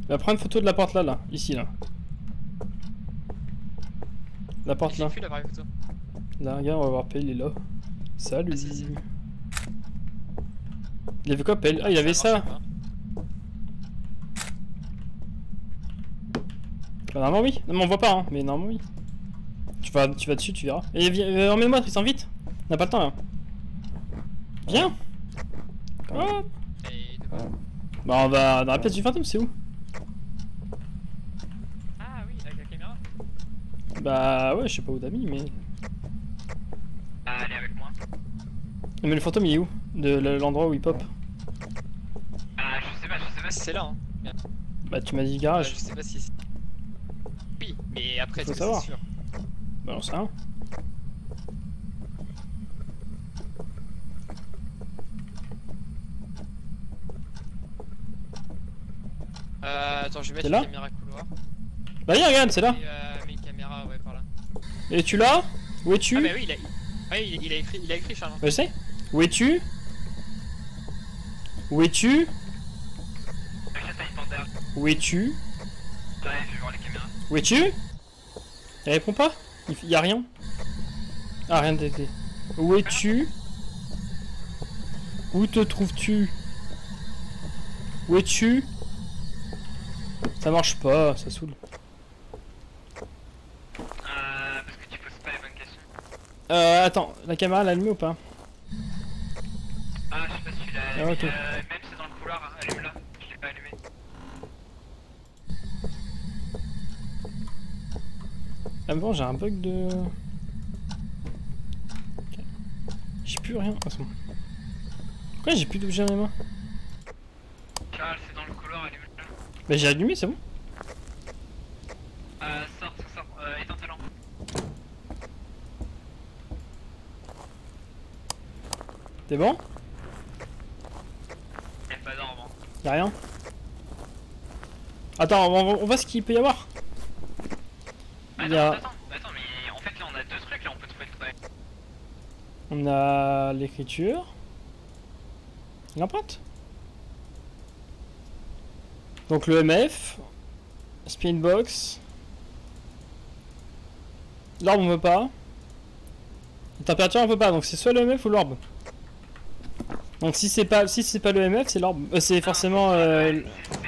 Va prendre une photo de la porte là, ici là. La porte
J'ai
là.
plus la vraie photo.
Là, regarde, on va voir Pell, il est là. Salut.
Ah, si.
Il avait quoi Pell? Ah il avait ça.
marche pas.
Bah, normalement oui. Non mais on voit pas hein, mais normalement oui. Tu vas dessus, tu verras. Et viens, emmène-moi Tristan vite. On n'a pas le temps là. Viens. Oh.
Et de quoi?
Bah on va dans la pièce du fantôme, c'est où?
Ah oui, avec la caméra.
Bah ouais, je sais pas où t'as mis mais...
Ah, elle est avec moi.
Mais le fantôme il est où? De l'endroit où il pop?
Ah, je sais pas
Si c'est là, hein.
Bah tu m'as dit
Je
garage.
sais pas si. Oui, mais après,
Faut
est-ce que
savoir.
c'est sûr?
Bah on sait rien.
Attends, je vais
C'est
mettre
là
une caméra couloir.
Bah viens, regarde, c'est là.
Et mes caméras, ouais, par là.
Et tu l'as? Où es-tu?
Ah, bah oui, il a écrit Charles.
Bah, je sais. Où es-tu? Où es-tu?
T'as une panther.
Où es-tu?
Ouais, je vais voir les caméras.
Où es-tu? Il répond pas? Il y a rien? Ah rien d'été. Où es-tu? Où te trouves-tu? Où es-tu? Ça marche pas, ça saoule.
Parce que tu poses pas les bonnes questions.
Attends, la caméra elle est allumée ou pas?
Ah, je sais pas si tu l'as
Ah,
allumé,
ok.
même c'est dans le couloir, allume-la. Je l'ai pas allumé.
Ah mais bon, j'ai un bug de... Ok. J'ai plus rien. Ah, c'est bon. Pourquoi j'ai plus d'objets dans les mains?
Charles, c'est dans le couloir, allume-la.
Bah j'ai allumé, c'est bon.
Sors, éteins ta lampe.
T'es bon?
Y'a pas d'orbe. Hein.
Y'a rien? Attends, on voit ce qu'il peut y avoir. Il y a...
Attends, mais en fait là on a deux trucs, là on peut trouver le travail.
On a l'écriture. L'empreinte. Donc le MF. Spinbox. L'orbe on veut pas. La température on peut pas, donc c'est soit le MF ou l'orbe. Donc si c'est pas le MF, c'est l'orbe. C'est forcément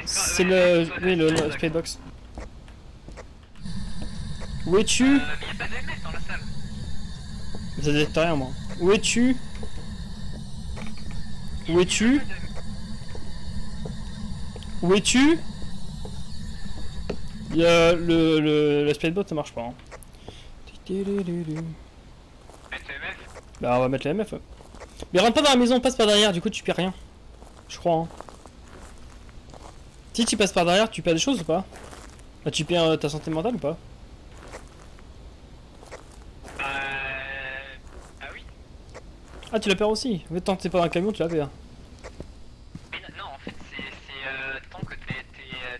c'est le spirit box. Où es-tu?
Mais y'a pas de MS dans la salle.
Ça détecte rien moi. Où es-tu? Où es-tu? Où es-tu? Il y a le spirit box ça marche pas. Hein. Bah on va mettre le MF. Ouais. Mais rentre pas dans la maison, passe par derrière, du coup tu perds rien. Je crois. Hein. Si tu passes par derrière, tu perds des choses ou pas? Bah, tu perds ta santé mentale ou pas?
Ah oui.
Ah tu la perds aussi. En fait tant que t'es pas dans le camion tu la perds.
Mais non, en fait c'est tant que t'es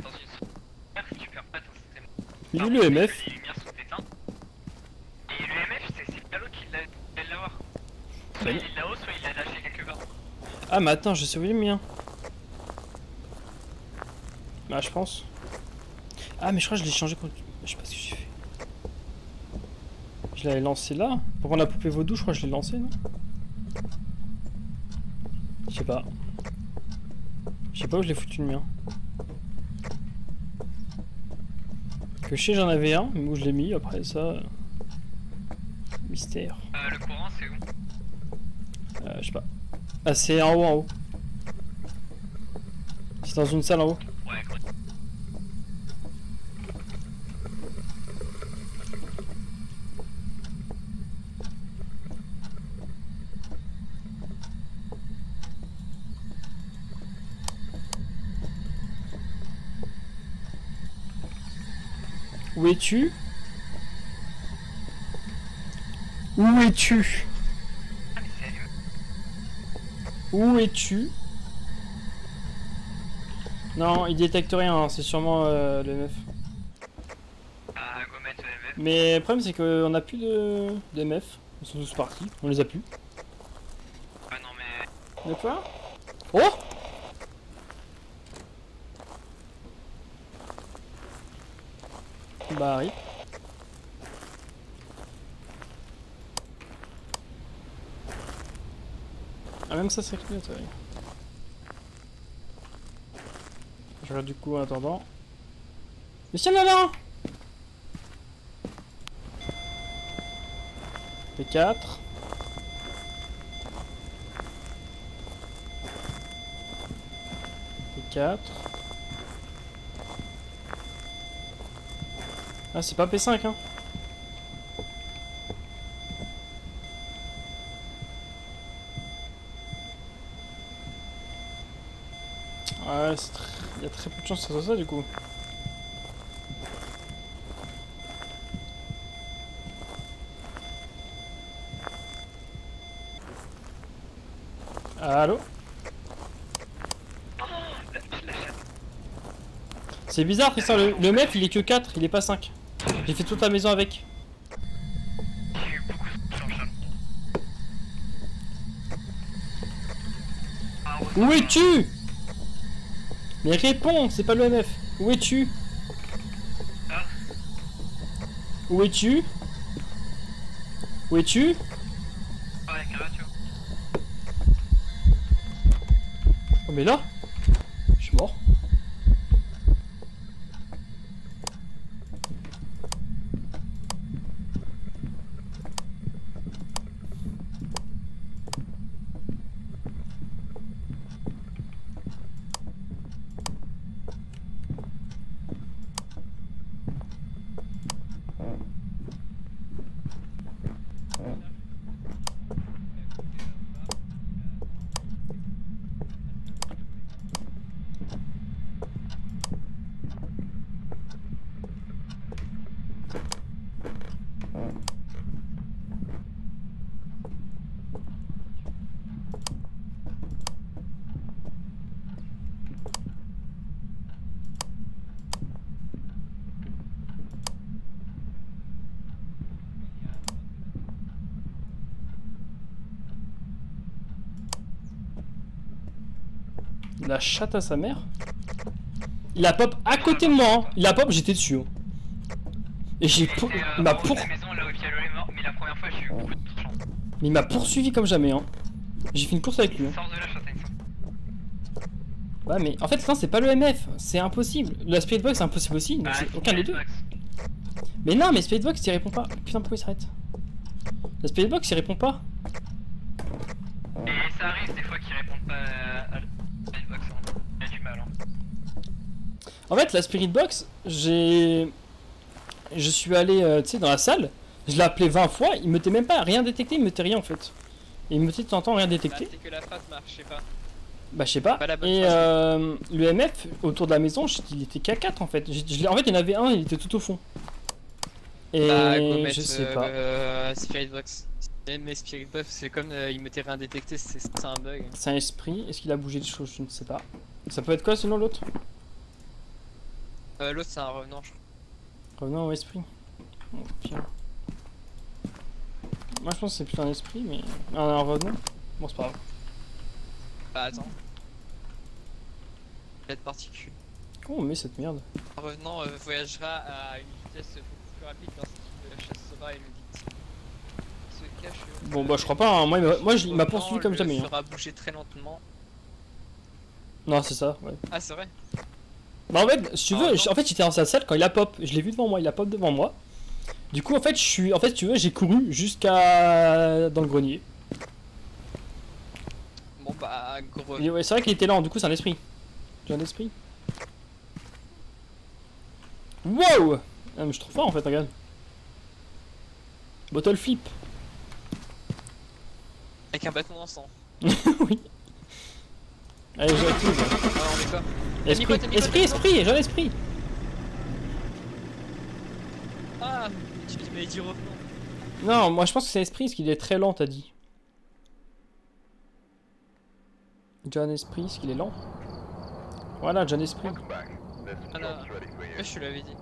dans une zone, tu perds pas ton système.
Il est le MF.
Les lumières sont éteintes. Et le MF c'est Pialo qui l'a l'avoir. Soit il est là-haut, soit il l'a lâché quelque part.
Ah mais attends, j'ai sauvé le mien. Bah je pense. Ah mais je crois que je l'ai changé contre... Je sais pas ce que j'ai fait. Je l'avais lancé là. Pour prendre la poupée vaudou, je crois que je l'ai lancé, non? Je sais pas. Je sais pas où je l'ai foutu le mien. Que je sais j'en avais un, mais où je l'ai mis après ça... Mystère.
Le courant c'est où?
Je sais pas. Ah c'est en haut. C'est dans une salle en haut.
Ouais, correct.
Où es-tu? Où es-tu?
Ah mais sérieux?
Où es-tu? Non, il détecte rien, hein, c'est sûrement le MF.
Ah, go mettre le MF.
Mais le problème c'est qu'on a plus de MF. Ils sont tous partis, on les a plus.
Ah non mais...
De quoi? Oh! Bah oui. Ah même ça c'est clignote, ouais. Je regarde du coup en attendant. Mais si, là là! P4. P4. Ah c'est pas P5 hein. Ouais, il y a très peu de chance que ça soit ça du coup. Allô? C'est bizarre Tristan, le mec il est que 4, il est pas 5. J'ai fait toute la maison avec.
J'ai eu beaucoup de chance.
Où es-tu? Mais réponds, c'est pas le MF. Où es-tu?
Ah.
Où es-tu? Où es-tu?
Ah avec la radio.
Oh mais là, je suis mort. La chatte à sa mère. Il a pop à côté de moi. Hein. Il a pop, j'étais dessus. Hein. Et j'ai il m'a pour.
La maison là où il y a
Mais il m'a poursuivi comme jamais, hein. J'ai fait une course avec lui. Hein.
Sors de là, Châtaigne.
Ouais, mais en fait, non, c'est pas le MF. C'est impossible. La Spirit Box, c'est impossible aussi. Donc
Bah,
c'est
c'est
aucun des deux.
Xbox.
Mais non, mais Spirit Box, il répond pas. Putain, pourquoi il s'arrête? La Spirit Box, il répond pas.
Et ça arrive des fois qu'ils répondent pas à la Xbox. Hein. Il y a du mal. Hein.
En fait, la Spirit Box, je suis allé, tu sais, dans la salle. Je l'ai appelé 20 fois. Il me t'est même pas rien détecté. Il me t'est rien en fait. Et il me t'est t'entends rien
Bah,
détecté.
c'est que la phrase marche, je sais pas.
Bah je sais pas.
Pas la bonne
Et
phrase.
le MF autour de la maison, il était qu'à 4 en fait. En fait, il y en avait un, il était tout au fond. Et
Bah, go mettre,
je sais pas.
Spirit Box. Mais Spirit Box, c'est comme il me t'est rien détecté, c'est un bug.
C'est un esprit. Est-ce qu'il a bougé des choses? Je ne sais pas. Ça peut être quoi sinon l'autre?
L'autre, c'est un revenant, je crois.
Revenons au esprit. Oh, pire. Moi je pense que c'est plutôt un esprit, mais. Un revenant. Bon, c'est pas grave.
Bah, attends. Cette particule.
Comment on met cette merde?
Un revenant voyagera à une vitesse beaucoup plus rapide lorsqu'il chassera et le dit. Se cache.
Bon, bah je crois pas. Hein. Moi, il m'a poursuivi comme jamais.
Il
Hein.
fera bouger très lentement.
Non, c'est ça, ouais.
Ah, c'est vrai.
Bah en fait, si tu veux,
Ah, non.
en fait j'étais dans sa salle quand il a pop, je l'ai vu devant moi, il a pop devant moi. Du coup en fait si tu veux, j'ai couru jusqu'à dans le grenier.
Bon, bah, gros.
Et ouais, c'est vrai qu'il était lent, du coup c'est un esprit. J'ai un esprit. Wow! Ah, mais je suis trop fort en fait, regarde. Bottle flip.
Avec un bâton d'encens.
Oui. Allez, j'ai active.
Ah, on met quoi?
Esprit,
T'as mis quoi,
esprit, j'ai un esprit.
Ah, tu m'avais dit revenant.
Non, moi je pense que c'est esprit parce qu'il est très lent, t'as dit. J'ai un esprit parce qu'il est lent. Voilà, j'ai un esprit.
Ah non, je te l'avais dit.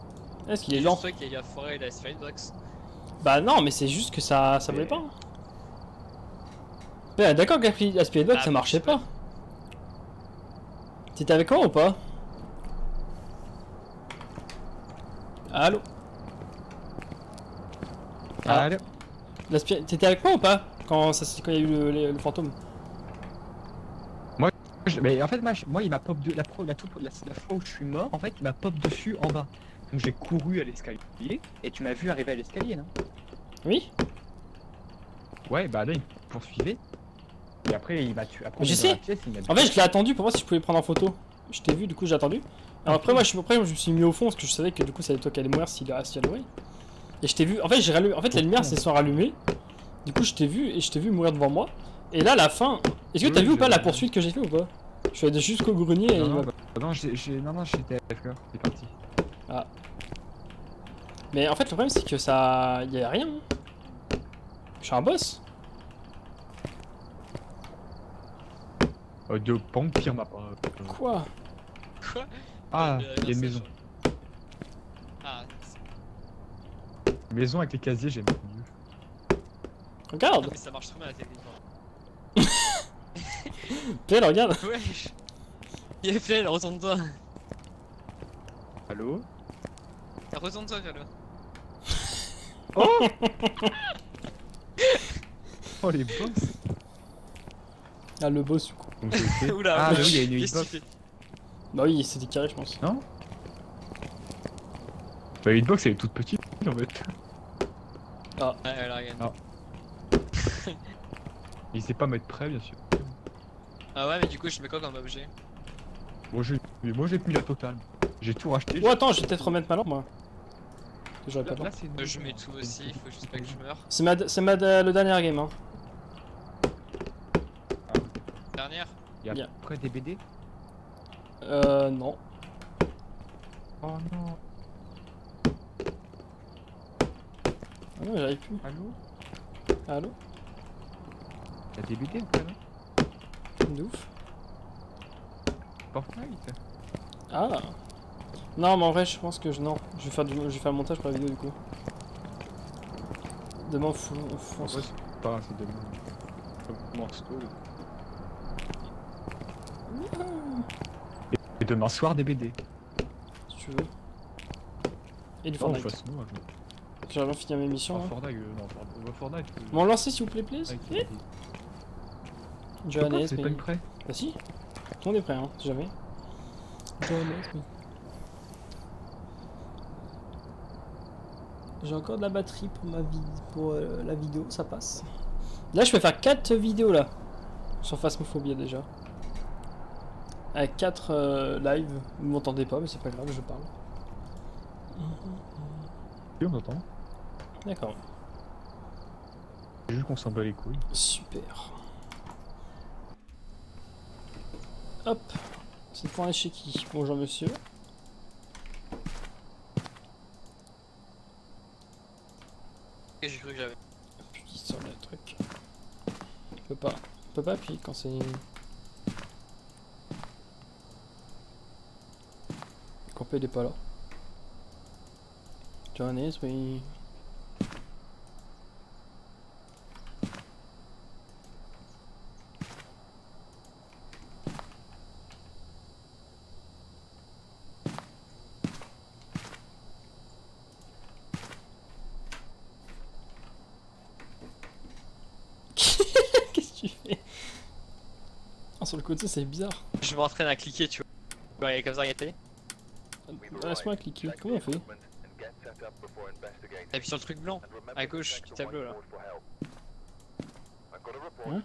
Est-ce qu'il est lent?
C'est toi qui a foiré la Spirit Box.
Bah non, mais c'est juste que ça voulait pas. Ouais, d'accord que la Spirit Box
Ah,
ça
mais
marchait
je sais
pas. T'étais avec moi ou pas? Allô? Ah,
Allô.
t'étais avec moi ou pas? Quand il y a eu le fantôme?
Mais en fait, moi il m'a pop de la fois où je suis mort, en fait, il m'a pop dessus en bas. Donc j'ai couru à l'escalier et tu m'as vu arriver à l'escalier, non?
Oui?
Ouais, bah là il me poursuivait. Et après il m'a tué. Après,
Je
on est dans la
sais.
pièce, il m'a
En fait, je l'ai attendu pour voir si je pouvais prendre en photo. Je t'ai vu, du coup j'ai attendu. Alors après, moi je me suis mis au fond parce que je savais que du coup ça allait toi qui allais mourir s'il allouait. Et je t'ai vu. En fait, j'ai rallumé. En fait, les lumières se sont rallumées. Du coup, je t'ai vu et je t'ai vu mourir devant moi. Et là, à la fin, est-ce que t'as
Oui,
vu ou pas
j'ai-
la poursuite que j'ai fait ou pas? Je suis allé jusqu'au grenier et
Non,
il
non,
m'a-
bah, non, j'étais AFK, c'est parti.
Mais en fait, le problème c'est que ça. Y a rien. Je suis un boss.
De Pampire m'a pas.
Quoi?
Quoi?
Ah,
Euh,
il y a une
non,
maison.
c'est- Ah, c'est-
Maison avec les casiers, j'aime mieux.
Regarde.
non, mais ça marche trop bien la technique.
Pierre, regarde.
Wesh. Yefel, retourne-toi.
Allô?
Retourne-toi, Fialo.
Oh les boss!
Ah, le boss du coup.
Donc, c'est ok.
Oula,
Ah,
oula.
bah oui, il y a une
Qu'est-ce que tu
hitbox.
fais?
Bah oui, c'était carré, je pense.
Non? Bah, hitbox elle est toute petite en fait.
Ouais, elle regarde.
Ah. N'hésitez pas à mettre prêt, bien sûr.
Ah ouais, mais du coup, je mets quoi comme objet?
Moi j'ai mis la totale. J'ai tout racheté.
Oh, attends, je vais peut-être remettre ma lampe moi. J'aurais pas le temps.
Là, c'est
Je mets tout aussi, il faut juste pas que je meure.
C'est le dernier game, hein.
Dernière?
Il y a
Bien.
près des BD?
Non.
Oh non.
Ah non, j'arrive plus.
Allô?
Allô?
Il y a des BD après là?
De ouf.
Fortnite?
Ah. Non, mais en vrai, je pense que non. Je vais faire le montage pour la vidéo du coup. Demain, on fonce.
Ouais, c'est pas c'est de morceau. Et demain soir des BD.
Si tu veux. Et du
Oh, de
Fortnite.
toute façon,
que j'arrive à finir mes missions.
Ah,
Hein.
Fortnite, non, Fortnite.
Bon, lancez s'il vous plaît, please.
Avec
Johannes,
c'est pas
mais...
une prêt.
Bah si. Tout le monde est prêt, hein, si jamais. Johannes, mais... J'ai encore de la batterie pour la vidéo, ça passe. Là, je peux faire 4 vidéos là. Sur Phasmophobia déjà. Avec 4 live. Vous m'entendez pas, mais c'est pas grave, je parle.
Oui, on entend.
D'accord.
C'est juste qu'on s'en bat les couilles.
Super. Hop. C'est pour un chez qui? Bonjour monsieur.
Et j'ai cru que j'avais.
Appuie sur le truc. On peut pas appuyer quand c'est... Campé il est pas là. Johannes, oui. Qu'est-ce que tu fais? Ah, sur le côté, c'est bizarre.
Je m'entraîne à cliquer, tu vois. Ouais, comme ça, regardez.
Laisse-moi cliquer. Comment on fait?
Appuie sur le truc blanc, à gauche du tableau là.
Hein?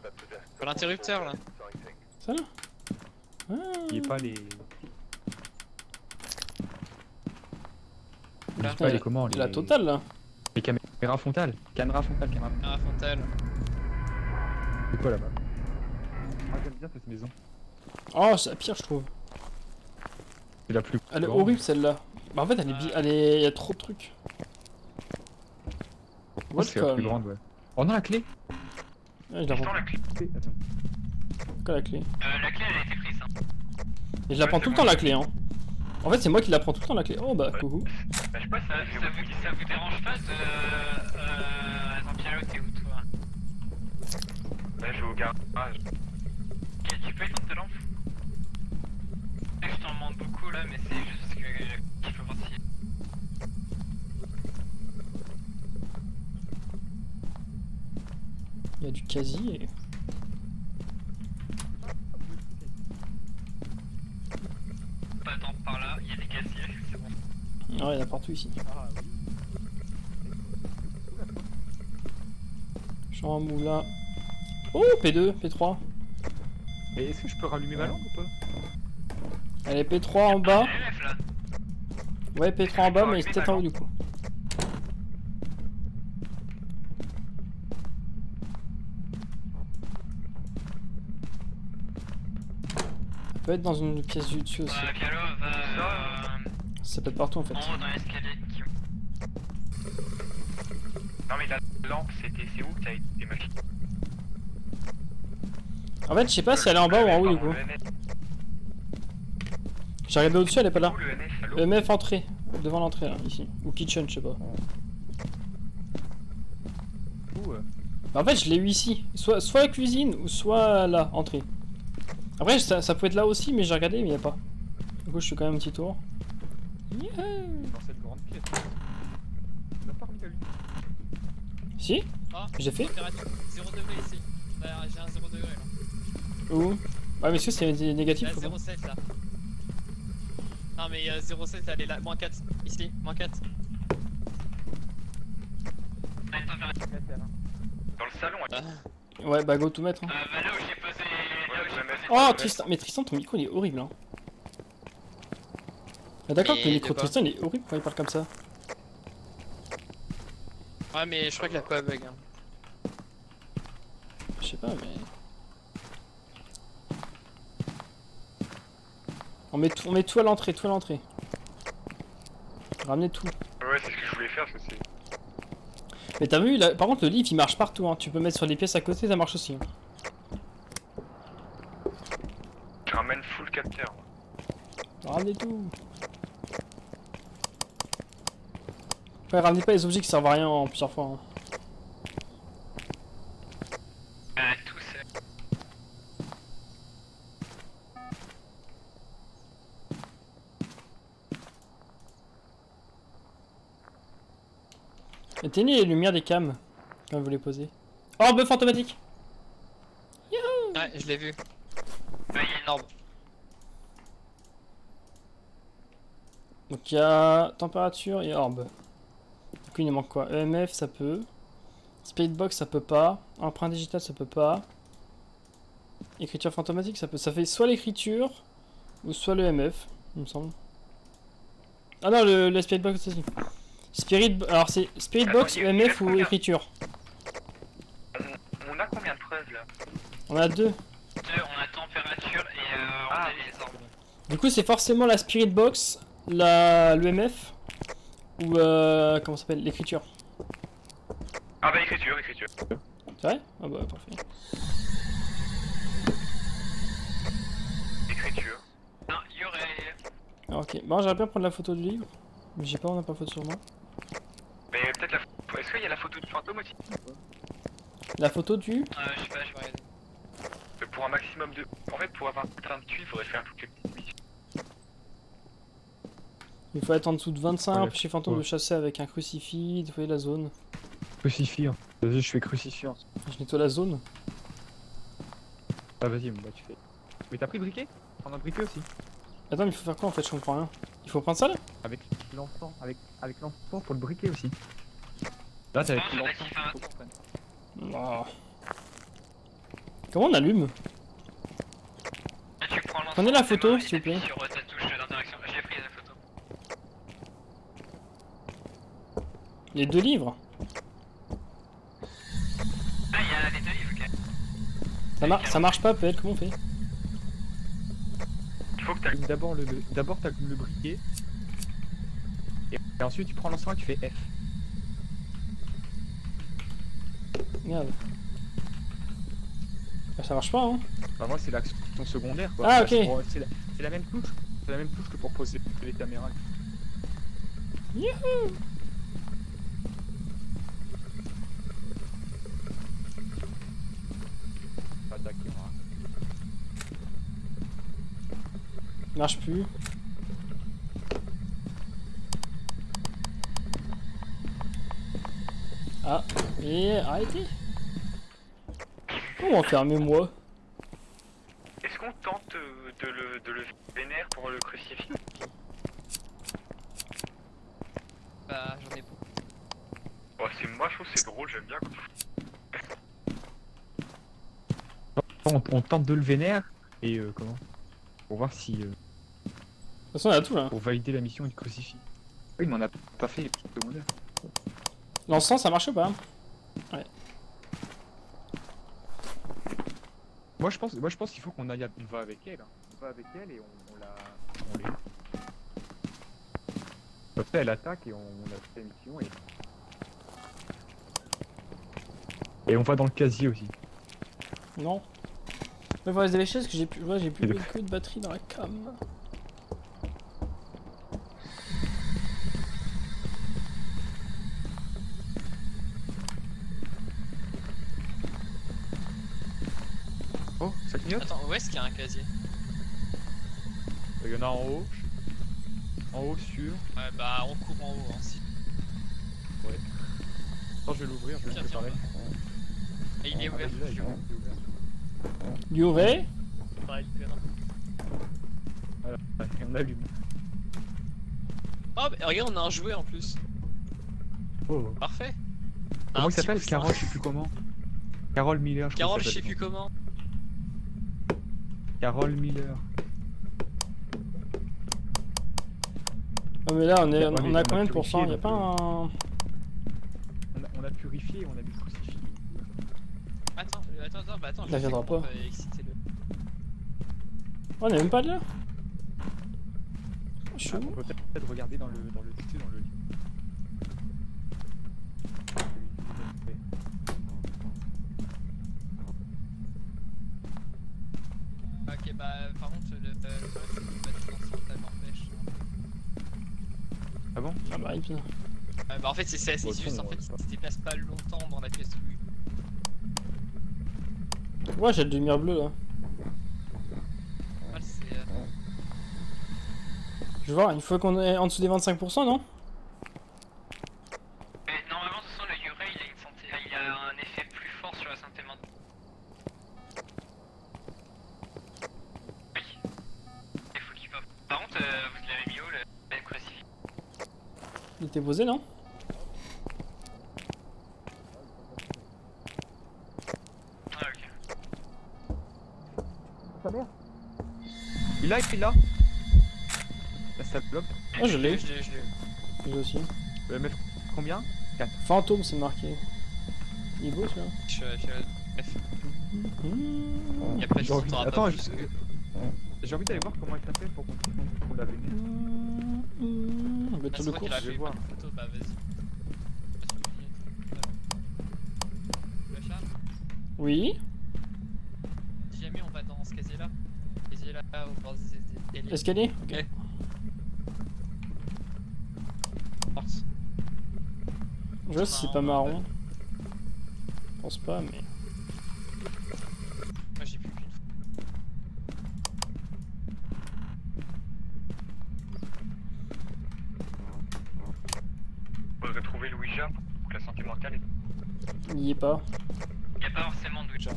Sur l'interrupteur là.
Ça là? Ah.
Il est pas les.
Là.
Pas les comment
La totale là.
Les caméras frontales. Caméra frontale, caméra.
Ah, frontale.
C'est quoi là-bas? Ah, j'aime bien cette maison.
Oh, c'est la pire, je trouve.
C'est la plus.
Elle est
grande.
horrible celle-là. Bah en fait, elle est, y a trop de trucs.
Oh, c'est la plus grande, ouais. Oh non, la clé!
Ah, je la prends.
Attends, la clé.
Attends.
Quoi la clé?
La clé, elle a été prise. Hein.
Et je la prends tout le temps la clé, hein. En fait, c'est moi qui la prends tout le temps la clé. Oh bah, coucou.
Bah, je sais pas, ça vous dérange pas de. Attends, Pialo, t'es où toi?
Là, je vais au garage.
Ok, tu peux éteindre ta lampe? Je t'en demande beaucoup là, mais c'est juste que je peux voir si.
Il y a du casier.
Attends, par là, il y a des casiers, c'est bon.
Ah, il y en a partout ici.
Ah oui.
Champ moulin. Oh, P2, P3.
Mais est-ce que je peux rallumer ma lampe ou pas?
Allez, P3 en bas.
LF là.
Ouais, P3 en bas, mais c'est peut-être en haut du coup. Ça peut être dans une pièce du dessus aussi.
Pialo va
Ça peut être partout en fait.
en haut dans l'escalier.
Non, mais la lampe, c'est où que t'as été modifié?
En fait, je sais pas si elle est en bas ou en haut du coup. J'ai regardé au-dessus, elle est pas là.
Où le NF, allô?
EMF entrée, devant l'entrée là, ici. Ou kitchen, je sais pas.
Où
Bah, en fait, je l'ai eu ici. Soit la cuisine ou soit là, entrée. Après, ça peut être là aussi, mais j'ai regardé, mais y a pas. Du coup, je fais quand même un petit tour. Yeah.
Dans cette grande pièce. On a pas remis la lumière.
Si?
Ah,
J'ai fait?
température 0 degré ici. J'ai un 0 degré là.
Où? Ouais, mais est-ce que c'est négatif
Là,
ou pas?
0,7 là. Non, mais 0,7 elle est là. Moins 4. Ici, moins 4.
Dans le salon,
Ouais, bah go tout mettre. Hein.
Bah là où j'ai posé. Là où j'ai posé.
Oh, Tristan, mais Tristan, ton micro il est horrible. Hein. Ah, d'accord,
Mais
que le micro
de
de
quoi?
Tristan il est horrible quand il parle comme ça.
Ouais, mais je crois qu'il a pas bug. Hein.
Je sais pas, mais. On met tout à l'entrée, tout à l'entrée. Ramenez tout.
Ouais, c'est ce que je voulais faire, parce que c'est.
Mais t'as vu, là, par contre le livre il marche partout, hein. Tu peux mettre sur les pièces à côté, ça marche aussi. Hein.
Je ramène full capteur.
Ramenez tout. Ouais, ramenez pas les objets qui servent à rien en plusieurs fois. Hein.
Tout c'est.
Éteignez les lumières des cams quand vous les posez. Orbe fantomatique.
Ouais, je l'ai vu. Ouais, il y a une orbe.
Donc il y a température et orbe. Du coup il nous manque quoi? EMF ça peut. Spiritbox ça peut pas. Empreinte digitale ça peut pas. Écriture fantomatique ça peut. Ça fait soit l'écriture ou soit le EMF, il me semble. Ah non, le Spiritbox aussi. Alors c'est Spiritbox,
Attends,
EMF ou
combien
écriture?
On a combien de preuves là?
On a deux.
On a température et on
Ah.
a les orbes.
Du coup c'est forcément la Spiritbox, l'EMF ou comment ça s'appelle? L'écriture.
Ah bah écriture.
C'est vrai? Ah bah parfait.
Écriture.
Non, il y aurait.
Ah, ok, bon j'aimerais bien prendre la photo du livre. Mais j'ai pas, on n'a pas photo sur moi.
Mais peut-être la photo. Est-ce qu'il y a la photo du fantôme aussi?
La photo du...
Je sais pas, je vais.
Pour un maximum de... En fait, pour avoir un de tuiles, il faudrait faire toutes les petites missions.
Il faut être en dessous de 25,
Ouais,
empêcher fantôme
ouais.
de chasser avec un crucifix, nettoyer la zone.
Crucifiant. Vas-y, je fais crucifiant.
Je nettoie la zone.
Ah vas-y, bah tu fais. Mais t'as pris le briquet? On a un briquet aussi.
Attends, mais il faut faire quoi en fait? Je comprends rien. Il faut prendre ça là?
Avec l'enfant. Avec l'enfant pour le briquet aussi. Là t'avais pris
Non,
l'enfant.
j'ai
faut qu'on prenne.
Oh. Comment on allume?
Tu prends l'ensemble
Prenez la
de tes
photo,
mains et
s'il vous plaît.
t'appuies sur ta touche d'interaction. J'ai pris la photo.
Les deux livres?
Ah, il y a les deux livres, ok.
Ça marche pas, peut-être, comment on fait?
Il faut que t'as...
D'abord t'as le briquet. Et ensuite tu prends l'enfant et tu fais F.
Merde. Bah, ça marche pas, hein?
Bah moi c'est l'action secondaire quoi.
Ah,
Bah,
ok.
C'est la même touche. C'est la même touche que pour poser les caméras.
Youhou!
Attaquer, hein.
Il marche plus. Ah, et arrêtez! Comment enfermer moi?
Est-ce qu'on tente de le vénère pour le crucifix?
Bah, j'en ai pas.
Oh, moi je trouve que c'est drôle, j'aime bien.
On tente de le vénère et comment? Pour voir si...
De toute façon, on a tout là.
pour valider la mission du crucifix. Oui mais on a pas fait les petites secondaires.
L'encens, ça marche pas?
Moi je pense qu'il faut qu'on aille on va avec elle. Hein. On va avec elle et on les... Après elle attaque et on a fait la mission et on va dans le casier aussi.
Non. Il faut rester les chaises parce que j'ai plus beaucoup de batterie dans la cam.
Oh, ça clignote?
Attends, où est-ce qu'il y a un casier?
Il y en a en haut. En haut sur...
Ouais, bah, on court en haut, hein, si.
Attends, je vais l'ouvrir, je vais
Tiens,
le
tiens,
préparer.
Et il est ouvert.
Ah, il est ouvert.
Lioré?
Ouais, il est ouvert.
Voilà, et on allume.
Oh, mais regarde, on a un jouet en plus.
Oh.
Parfait.
Comment
Un
il s'appelle?
petit
Carole,
coussin.
je sais plus comment. Carole Miller, je crois
Carole,
que
je
ça
sais
s'appelle.
plus comment.
Carole Miller.
Oh mais là on
Ouais,
a
mais on a
combien de pourcents?
purifié,
Y'a pas un...
On a purifié, on a mis le crucifix.
Attends,
Il reviendra pas.
Excitez-le.
Oh, on est même pas là? Chou.
On peut peut-être regarder dans le livre.
Ok, bah, par contre, le problème, c'est que le bâtiment central m'empêche.
Ah bon?
Ah bah il vient.
Bah, en fait, c'est assez
Bon,
juste, en fait, il se déplace pas longtemps dans la pièce où il
Ouais, j'ai de lumière bleue là.
Ouais, c'est.
Je vois, il faut qu'on est en dessous des 25%, non?
Mais normalement, de toute façon, Vous l'avez mis où le crucifix?
Il était posé, non?
Ah ok.
Il est là. La salope.
Ah, je l'ai.
Je l'ai.
J'ai aussi.
mettre combien?
Fantôme, c'est marqué. Il est beau celui-là.
Je suis à la F.
Mmh.
Et après, je
J'ai envie-
t'auras
Attends,
pas
je-
plus que...
J'ai envie d'aller voir comment il s'appelle pour qu'on la vénère.
Bah,
Ah,
tour
c'est
de
toi qui
course.
l'as
je vais
fait,
voir.
pas de photo, bah vas-y. Tu vas, Charles?
Oui.
Si jamais on va dans ce casier-là, au bord des escaliers.
Escalier? Ok.
Ok. Porte.
Je vois si c'est pas marron. Je pense pas, mais.
Moi j'ai plus qu'une fois.
Faudrait trouver le Ouija pour que la santé mentale est...
Il y est pas.
Y'a pas forcément de Ouija.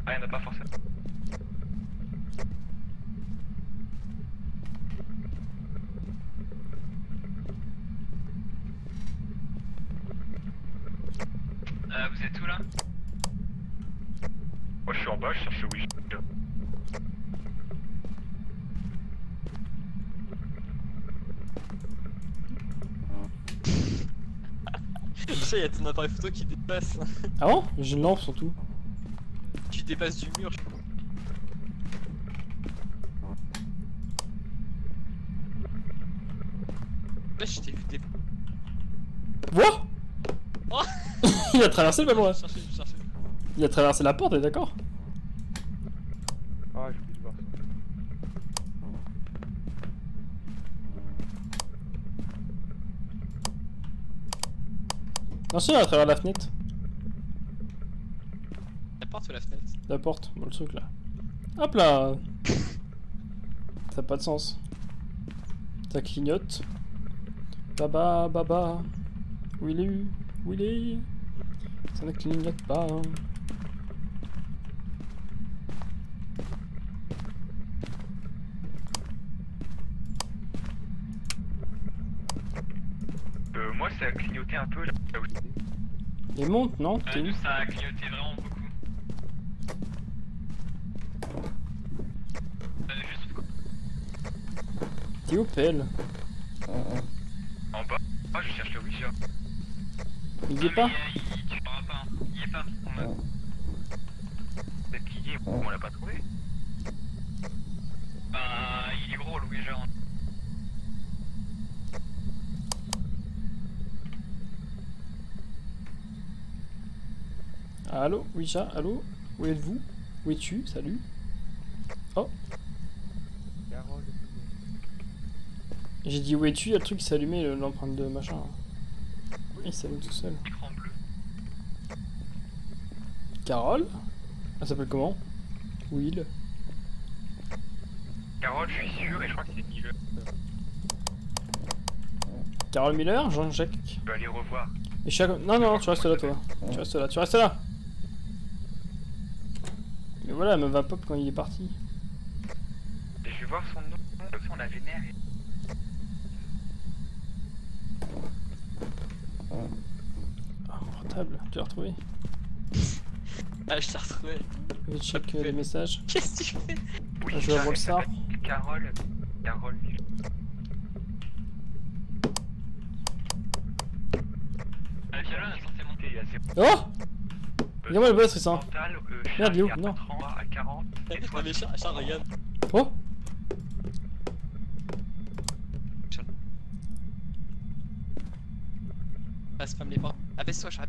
Ah, y'en a pas forcément.
Vous êtes où là?
Moi je suis en bas, je cherche le Ouija.
Déjà, il y a ton appareil photo qui dépasse.
Ah bon? J'ai une lampe surtout.
Tu dépasses du mur. Là, je t'ai vu dépasser.
What?
Oh.
Il a traversé le ballon.
Je cherchais.
Il a traversé la porte, t'es d'accord?
Ah, j'ai oublié de voir ça.
Non, si, à travers la fenêtre.
La porte ou la fenêtre?
La porte, bon, le truc là. Hop là. Ça n'a pas de sens. Ça clignote. Baba. Où il est? Où il est? Ça ne clignote pas.
Moi ça a clignoté un peu là où j'étais.
Il monte, non? T'es où?
Nous ça a clignoté vraiment beaucoup. Juste quoi.
T'es où, pelle?
En bas, ah, je cherche le Ouija.
Il y est pas?
Tu pourras pas, hein. Il est pas.
Peut-être qu'il y est, on l'a pas trouvé.
Bah, il est gros le Ouija. Hein.
Allô? Ouija, allô? Où êtes-vous? Où es-tu? Salut? Oh!
Carole.
J'ai dit où es-tu? Il y a le truc qui s'est allumé, l'empreinte de machin. Il s'allume tout seul.
Écran bleu.
Carole? Elle s'appelle comment? Will?
Carole, je suis sûr, et je crois que c'est Miller.
Carole Miller? Jean-Jacques?
Je peux aller revoir.
Et chaque... Non, tu restes là, toi. Tu restes là. Mais voilà, elle me va pop quand il est parti.
Et je vais voir son nom, comme ça on la vénère.
Ah, mon portable, tu l'as retrouvé.
Ah, je t'ai retrouvé.
Je check les messages.
Qu'est-ce que tu fais?
Oui,
Je vais voir le star.
Carole Miller.
La violon est censée monter.
Il y a zéro.
Oh! Regarde-moi le boss, c'est ça.
Mental,
Merde, il est où?
à
Non.
30, à 40. Et
Non, mais Charles, regarde.
Oh!
Ah, spam les pas. Abaisse-toi, Charles.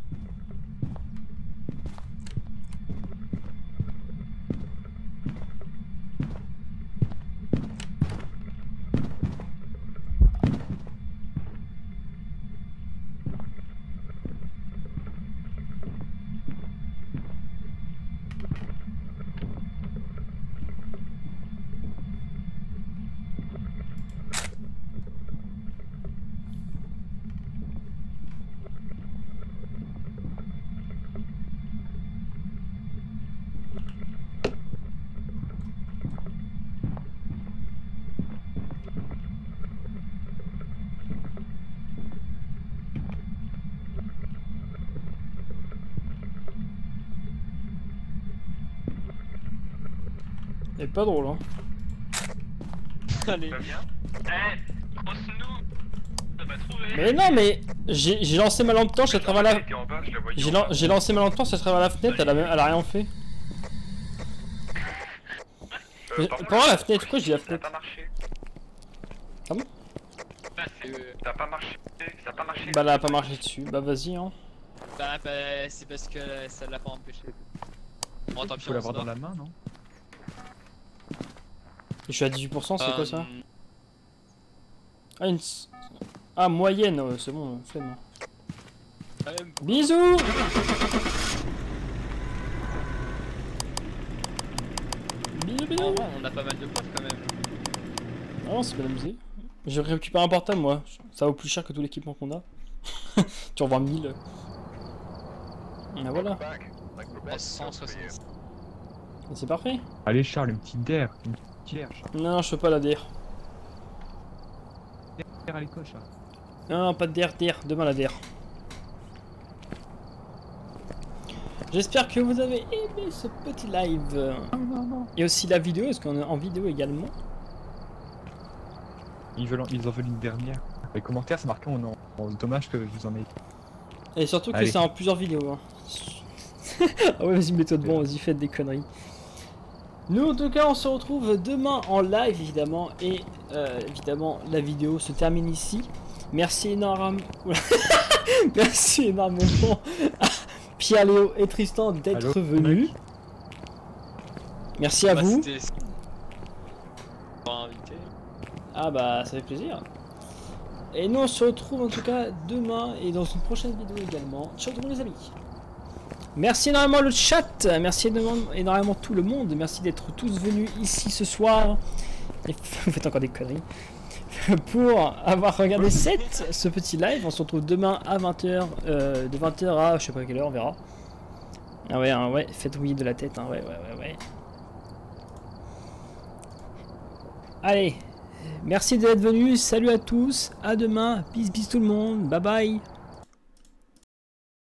C'est pas drôle, hein.
Allez.
Ça vient?
Eh, grosse nous, t'as pas trouvé.
Mais non, mais j'ai lancé ma lampe torche à travers la...
Elle était en bas, je la voyais en bas.
J'ai lancé ma lampe torche à travers la fenêtre, elle a rien fait.
Par contre,
Pourquoi la fenêtre? Pourquoi je dis la
ça a
fenêtre?
pas marché.
Bah, c'est...
Ça a pas marché. Ça a pas marché.
Bah, elle a pas marché dessus. Bah, vas-y, hein.
Bah, c'est parce que ça l'a pas empêché. Bon, tant pis,
Faut
on
l'avoir
se
dans
bat.
la main, non?
Je suis à 18%, c'est quoi ça?
Euh,
Ah, ah, moyenne, ouais, c'est bon, flemme.
quand même,
Bisous! Bisous,
en
bisous!
vrai, on a pas mal de points quand même.
Ah non, c'est bien amusé. J'ai récupéré un portable, moi. Ça vaut plus cher que tout l'équipement qu'on a. Tu en vends 1000. Ah, voilà.
Oh, 160.
C'est parfait.
Allez Charles, une petite der. Une petite der, Charles.
Non, je peux pas la DR.
Der à l'école, Charles.
Non, pas de DR, demain la DR. J'espère que vous avez aimé ce petit live. Et aussi la vidéo, est-ce qu'on est en vidéo également?
Ils en veulent une dernière. Les commentaires, c'est marqué en dommage que vous en ayez.
Et surtout que
Allez.
c'est en plusieurs vidéos. Hein. Ah ouais, vas-y, mets-toi devant, vas-y, faites des conneries. Nous, en tout cas, on se retrouve demain en live, évidemment. Et évidemment, la vidéo se termine ici. Merci énormément. Merci énormément à Pierre, Léo et Tristan d'être
Allô,
venus. Merci à
Bah,
vous.
c'était- Pas invité.
Ah bah, ça fait plaisir. Et nous, on se retrouve en tout cas demain et dans une prochaine vidéo également. Ciao tout le monde, les amis. Merci énormément le chat, merci énormément tout le monde, merci d'être tous venus ici ce soir. Et vous faites encore des conneries. Pour avoir regardé ce petit live, on se retrouve demain à 20h, de 20h à je sais pas quelle heure, on verra. Ah ouais, hein, ouais, faites oui de la tête, hein, ouais. Allez, merci d'être venus, salut à tous, à demain, bis tout le monde, bye bye.